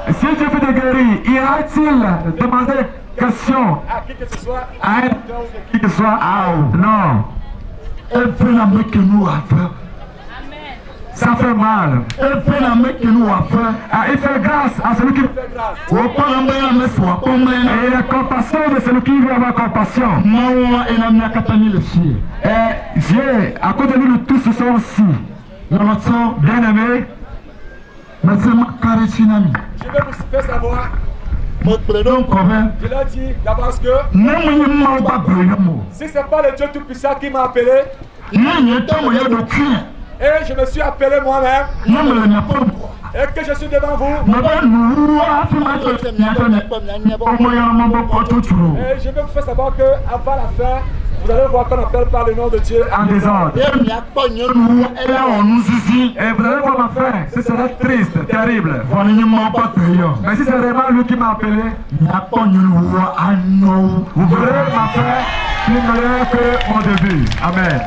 Si Dieu fait des guéris, ira-t-il demander question à qui que ce soit, à qui que ce soit? Non. Ça fait mal. Il fait grâce à celui qui fait grâce. Et il a compassion de celui qui veut avoir compassion. Et Dieu, à cause de lui, nous tous sont aussi. Bien aimé. je vais vous faire savoir. Je l'ai dit d'abord que si ce n'est pas le Dieu Tout-Puissant qui m'a appelé, et je me suis appelé moi-même, et que je suis devant vous, et je vais vous faire savoir qu'avant la fin, vous allez voir qu'on appelle par le nom de Dieu En désordre. Et vous allez voir ma fin, ce sera triste, terrible. Mais si c'est vraiment lui qui m'a appelé, vous verrez ma fin qui ne meilleure que mon début. Amen.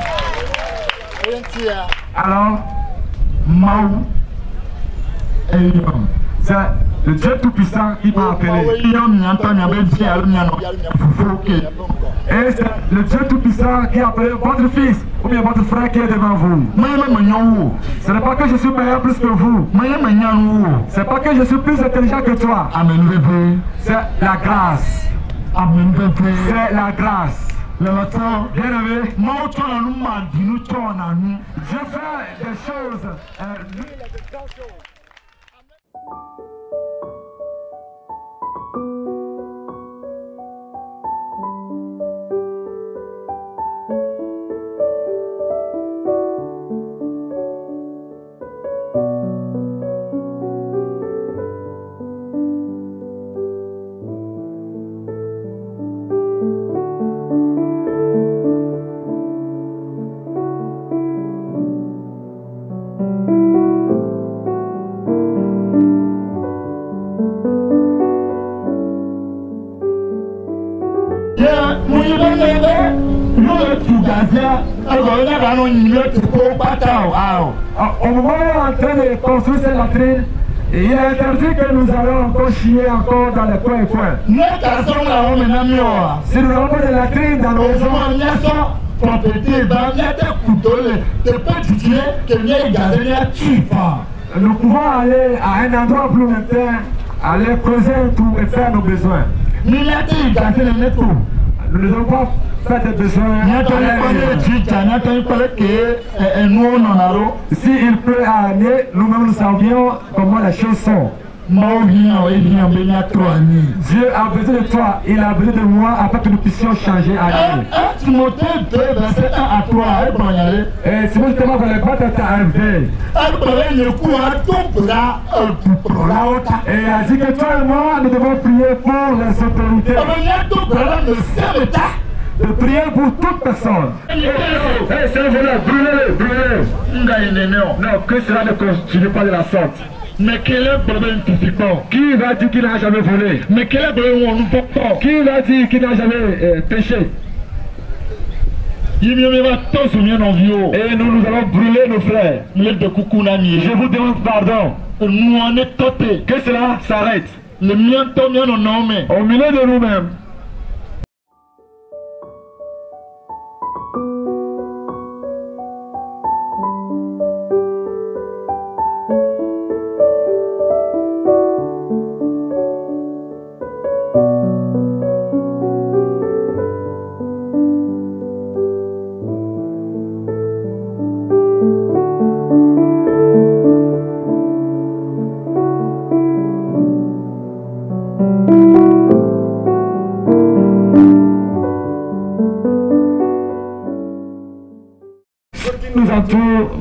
Alors, c'est le Dieu Tout-Puissant qui m'a appelé. Et c'est le Dieu Tout-Puissant qui a appelé votre fils ou bien votre frère qui est devant vous. Ce n'est pas que je suis meilleur plus que vous. Ce n'est pas que je suis plus intelligent que toi. C'est la grâce. C'est la grâce. Bien aimé, Dieu fait des choses. Lui, il a de grandes choses. Au moment où on est en train de construire cette latrine, il est interdit que nous allons encore chier encore dans les coins et coins. Si nous n'avons pas de latrine dans nos maisons, nous pouvons aller à un endroit plus lointain, aller creuser un trou et faire nos besoins. Nous ne devons pas faire des besoins. S'il pleut à année, nous-mêmes nous savions comment les choses sont. Dieu a besoin de toi, il a besoin de moi afin que nous puissions changer à lui. Et c'est justement que le battre est arrivé. Et il a dit que toi et moi, nous devons prier pour les autorités. De prier pour toute personne. C'est vrai, brûlez. Non, que cela ne continue pas de la sorte. Mais quel est le problème typiquement? Qui va dire qu'il n'a jamais volé? Mais quel est le problème où on nous porte? Qui va dire qu'il n'a jamais péché? Et nous allons brûler nos frères. Je vous demande pardon. Que cela s'arrête. Au milieu de nous-mêmes.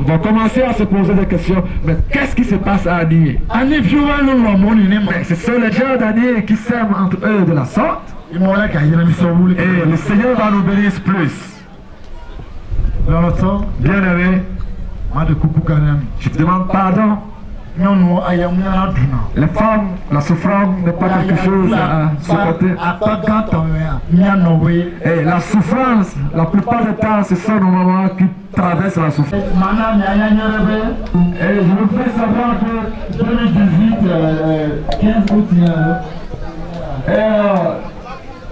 Vont commencer à se poser des questions. Mais qu'est-ce qui se passe à Anié? C'est sur les gens d'Anié qui s'aiment entre eux de la sorte. Et le Seigneur va nous bénir plus. Bien aimé, je te demande pardon. Les femmes, la souffrance n'est pas quelque chose à supporter. Et la souffrance, la plupart du temps, ce sont nos mamans qui traversent la souffrance. Et je vous fais savoir que 2018, 15 août,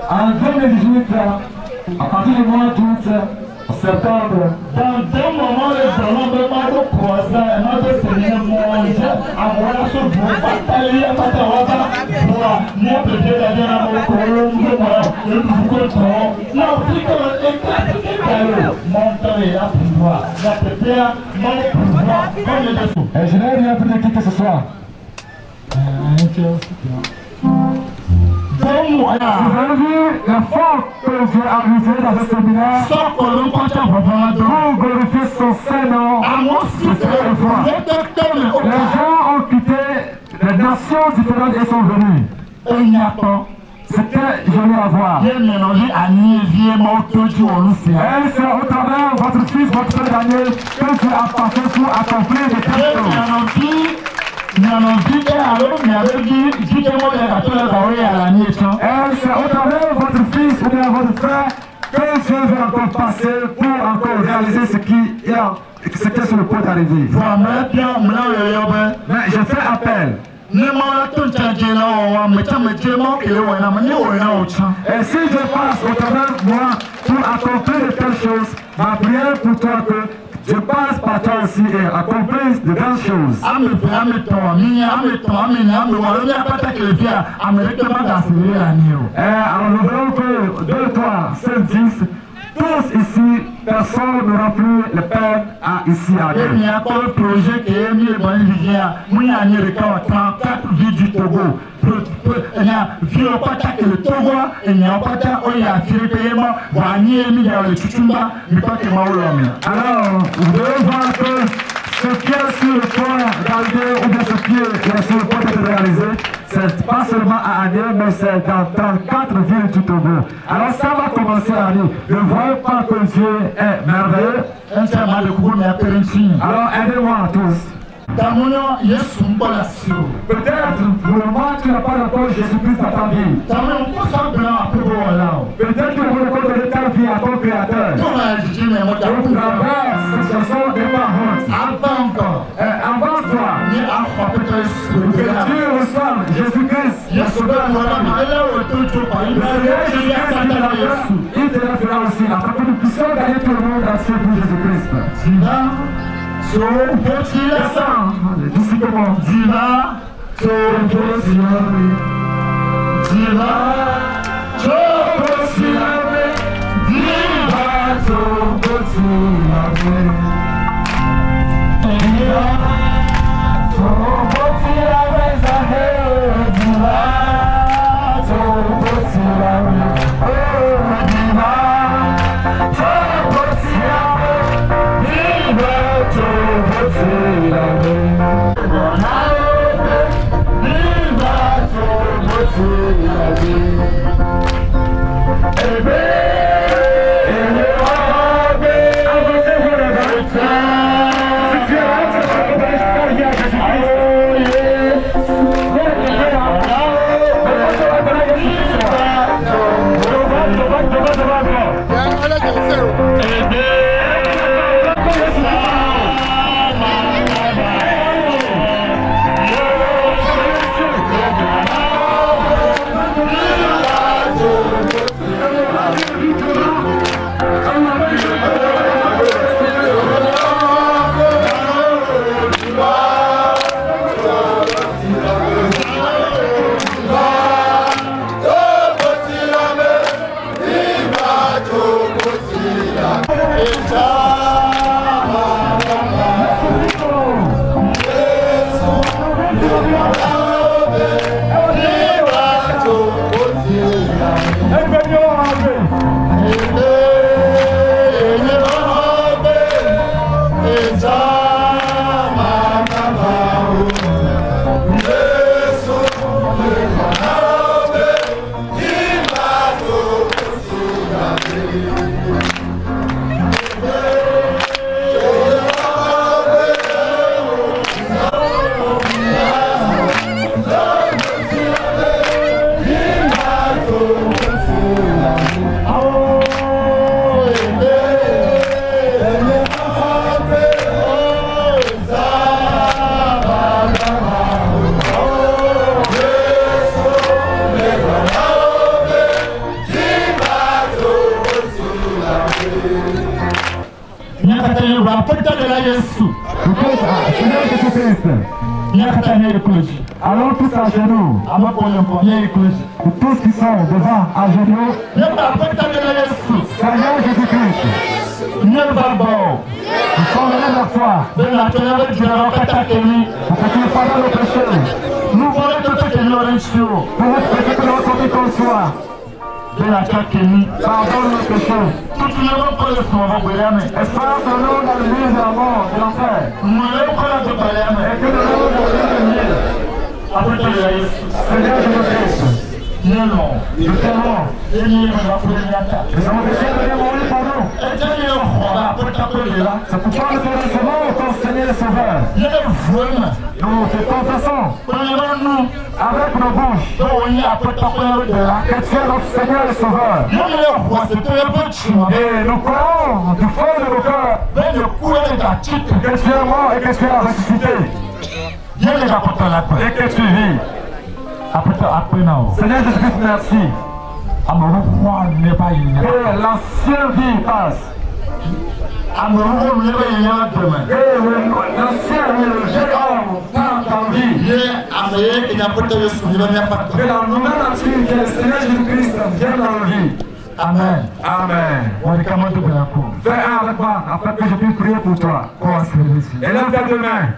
en 2018, à partir du mois d'août, septembre, dans 2 moments, les ballons de Mado croisent, et Mado Seigneur mange, à voilà ce bon bataille, à Patawata, pour mon bébé d'ailleurs à mon colon, et vous comprenez, l'Afrique est classique, monter à pouvoir, la pépé, mon pouvoir, comme les dessous. Et je n'ai rien plus de qui que ce soit. Vous avez vu la force que Dieu a utilisée dans ce séminaire pour glorifier son Saint-Nom. Les gens ont quitté les nations différentes et sont venus. C'était joli à voir. Et c'est au travers de votre fils, votre frère Daniel, que Dieu a passé pour accomplir des choses. Et c'est au travers de votre fils ou bien votre frère que Dieu veut encore passer pour encore réaliser ce qui est sur le point d'arriver. Mais je fais appel. Et si je passe au travers de moi pour accomplir de telles choses, ma prière pour toi que je passe par toi aussi et accomplisse de grandes choses. Alors nous verrons que 2, 3, 5, 10, tous ici, personne n'aura plus le peine ici à Dieu. Il y a pas un projet qui est mis dans une rivière. Moi, il y a 34 villes du Togo. Il y a pas que le Togo, il y a pas que il y a paiement, alors, vous devez voir que ce qui est sur le point d'arriver ou bien ce qui est sur le point d'être réalisé, c'est pas seulement à Ané, mais c'est dans 34 villes du Togo. Alors ça va commencer à aller. Ne voyez pas que Dieu est merveilleux. Alors aidez-moi tous. Peut-être pour le moment tu n'as pas encore Jésus-Christ dans ta vie. Peut-être que tu n'as pas encore donné ta vie à ton Créateur. Au travers cette chanson des paroles. Avant toi, que Dieu reçoive Jésus-Christ. Le Seigneur Jésus-Christ, il te la fera aussi. Afin que nous puissions gagner tout le monde dans ce pour Jésus-Christ. D'ici comment? Allons tous à genoux. Pour tous qui sont devant à genoux. Seigneur Jésus-Christ. Nous sommes venus vers toi. Pour que tu pardonnes nos péchés. Pour que notre vie soit. Pardonne nos péchés. Espère-nous dans le lieu de la mort, de l'enfer. Et que nous Seigneur Jésus-Christ, nous t'aimons. Nous avons décidé de mourir pour nous. C'est pourquoi nous te recevons, ton Seigneur et Sauveur. Nous te confessons avec nos bouches que tu es notre Seigneur et Sauveur. Et nous croyons du fond de nos cœurs que tu es mort et que tu es ressuscité. Et que tu vis. Seigneur Jésus-Christ, merci. Que l'ancienne vie passe. L'ancien jeune homme dans ta vie. Que la nouvelle nature que le Seigneur Jésus-Christ vienne dans nos vies. Amen. Amen. Fais un avec moi afin que je puisse prier pour toi. Et lève tes deux mains.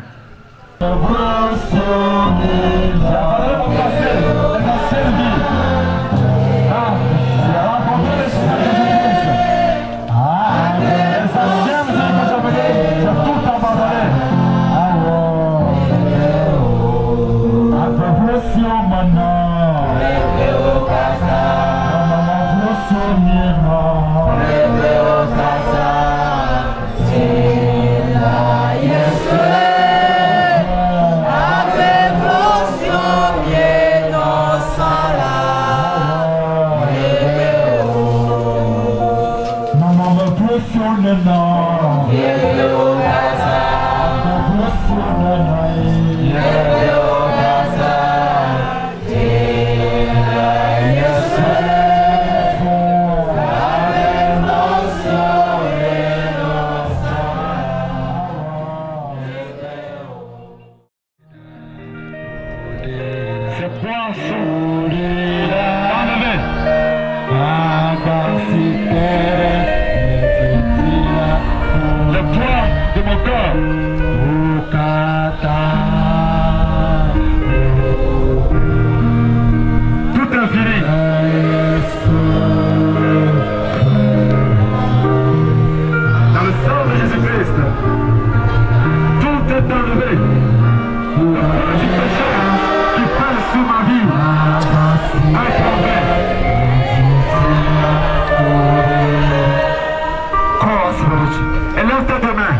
Ces poids sont enlevés. Le poids de mon corps. Tout est fini. Dans le sang de Jésus-Christ, tout est enlevé. Du péché qui pèse sur ma vie, un problème. Élève tes deux mains.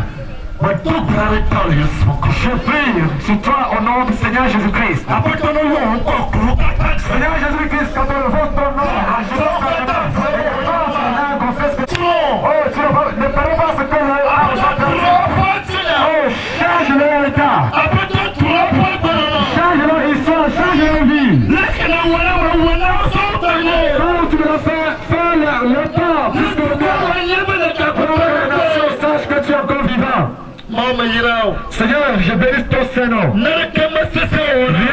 Je prie sur toi au nom du Seigneur Jésus-Christ. Seigneur Jésus-Christ, quand on vote ton nom, ne parlez pas ce que change leur état. Change leur histoire, change leur vie. Quand tu leur fais le temps, puisque sache que tu es encore vivant. Seigneur, je bénis ton Saint-Nom. Rien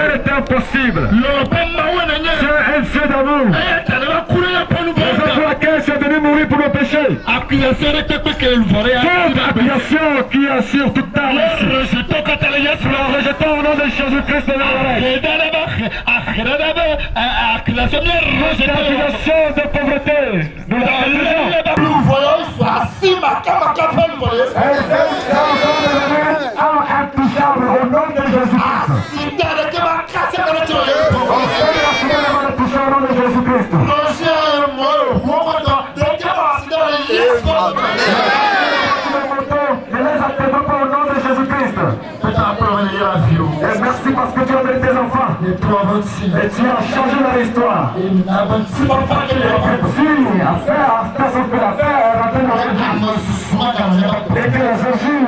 n'est impossible. Tu es un Dieu d'amour. C'est pour laquelle tu es venu mourir pour nos péchés. Toute accusation qui est sur toute table ici, nous la rejetons au nom de Jésus-Christ de Nazareth. Toute accusation de pauvreté, nous la rejetons. Intouchable au nom de Jésus-Christ. Au nom de Jésus-Christ. Au nom de Jésus-Christ. Et merci parce que tu as donné tes enfants. Et tu as changé leur histoire. Et tu as fait rentrer dans le vie. Et que Jésus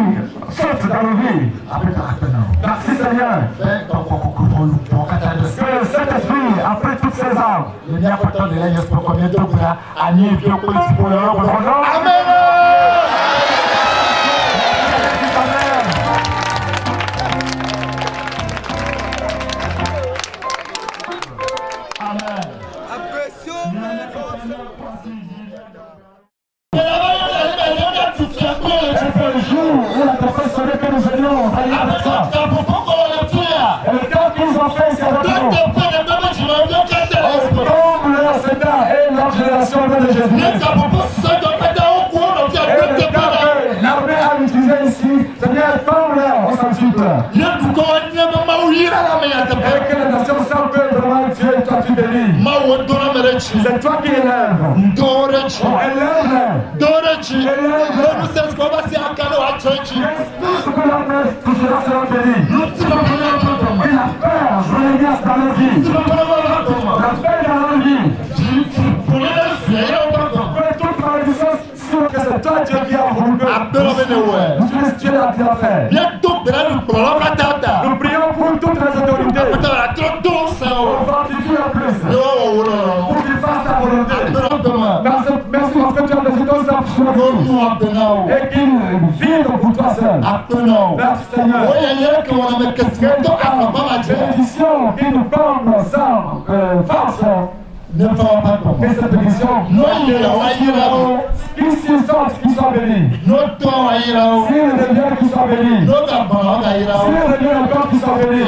saute dans nos vies. Merci Seigneur. Que le Saint-Esprit a pris toutes ces armes. Amen. L'armée a utilisé ici, Seigneur, tombe-leur, on s'en suit. Et que les nations savent que vraiment Dieu est toi qui bénis. C'est toi qui élèves. Élève-les. Tout ce que l'armée touchera sera béni. Et la paix, je l'égage dans la vie. La paix dans la vie. Toute malédiction, que c'est toi Dieu qui a voulu que nous Dieu a fait. Nous prions pour toutes les autorités. On fortifie en plus. Pour qu'ils fassent ta volonté. Merci parce que tu as décidé de sur nous. Et qu'ils vivent pour toi seul. Merci Seigneur. Bénédiction qui nous tombe sans force. Ne fera pas comme mais cette bénédiction, ici sortent qui sont bénis. Si les deviennent qui sont bénis. Si les deviennent encore qui sont bénis.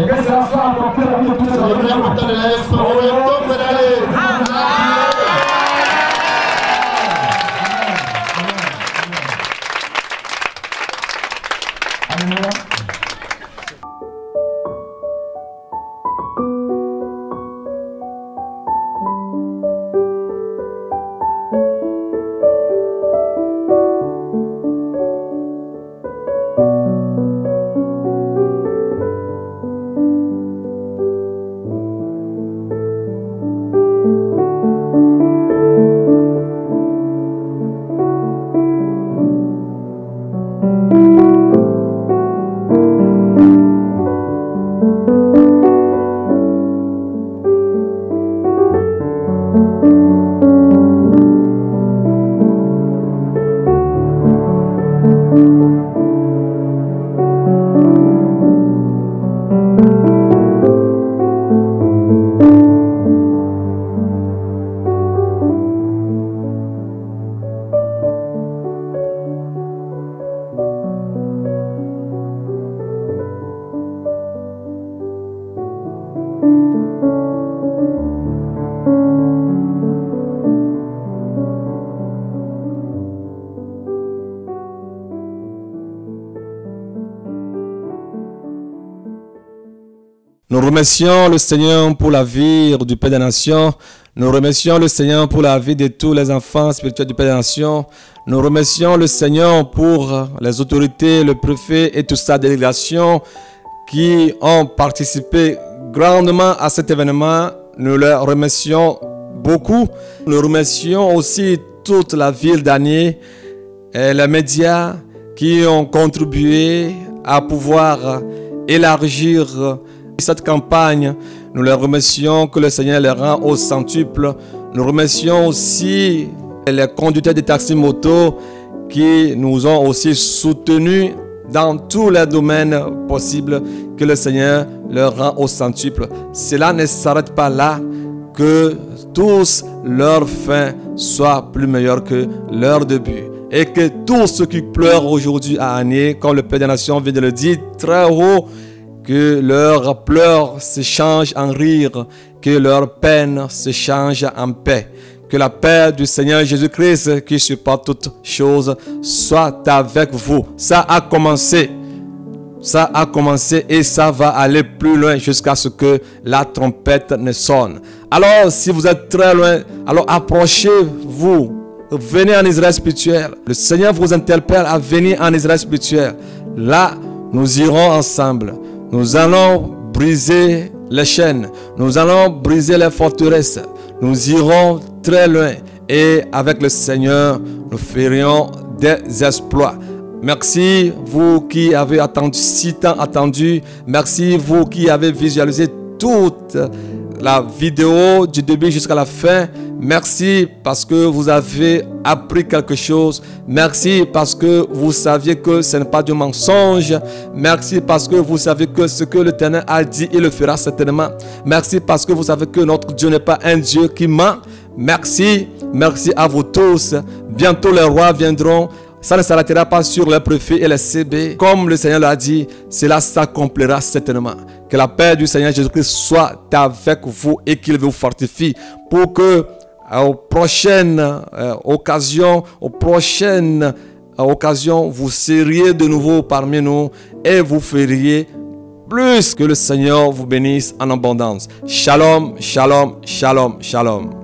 Que cela soit accompli dans la vie de tous les Alléluia. Thank you. Nous remercions le Seigneur pour la vie du Père des Nations. Nous remercions le Seigneur pour la vie de tous les enfants spirituels du Père des Nations. Nous remercions le Seigneur pour les autorités, le préfet et toute sa délégation qui ont participé grandement à cet événement. Nous leur remercions beaucoup. Nous remercions aussi toute la ville d'Anié et les médias qui ont contribué à pouvoir élargir cette campagne. Nous les remercions, que le Seigneur les rend au centuple. Nous remercions aussi les conducteurs de taxis moto qui nous ont aussi soutenus dans tous les domaines possibles, que le Seigneur leur rend au centuple. Cela ne s'arrête pas là, que tous leurs fins soient plus meilleurs que leur début. Et que tous ceux qui pleurent aujourd'hui à Anié, comme le Père des Nations vient de le dire très haut, que leurs pleurs se changent en rire, que leur peine se change en paix. Que la paix du Seigneur Jésus-Christ, qui supporte toutes choses, soit avec vous. Ça a commencé. Ça a commencé et ça va aller plus loin jusqu'à ce que la trompette ne sonne. Alors, si vous êtes très loin, alors approchez-vous. Venez en Israël spirituel. Le Seigneur vous interpelle à venir en Israël spirituel. Là, nous irons ensemble. Nous allons briser les chaînes. Nous allons briser les forteresses. Nous irons très loin. Et avec le Seigneur, nous ferions des exploits. Merci, vous qui avez attendu, si tant attendu. Merci, vous qui avez visualisé toute la vidéo du début jusqu'à la fin. Merci parce que vous avez appris quelque chose. Merci parce que vous saviez que ce n'est pas du mensonge. Merci parce que vous savez que ce que l'Éternel a dit, il le fera certainement. Merci parce que vous savez que notre Dieu n'est pas un Dieu qui ment. Merci, merci à vous tous. Bientôt les rois viendront. Ça ne s'arrêtera pas sur les préfets et les CB. Comme le Seigneur l'a dit, cela s'accomplira certainement. Que la paix du Seigneur Jésus-Christ soit avec vous et qu'il vous fortifie pour que aux prochaines occasions, vous seriez de nouveau parmi nous et vous feriez plus. Que le Seigneur vous bénisse en abondance. Shalom, shalom, shalom, shalom.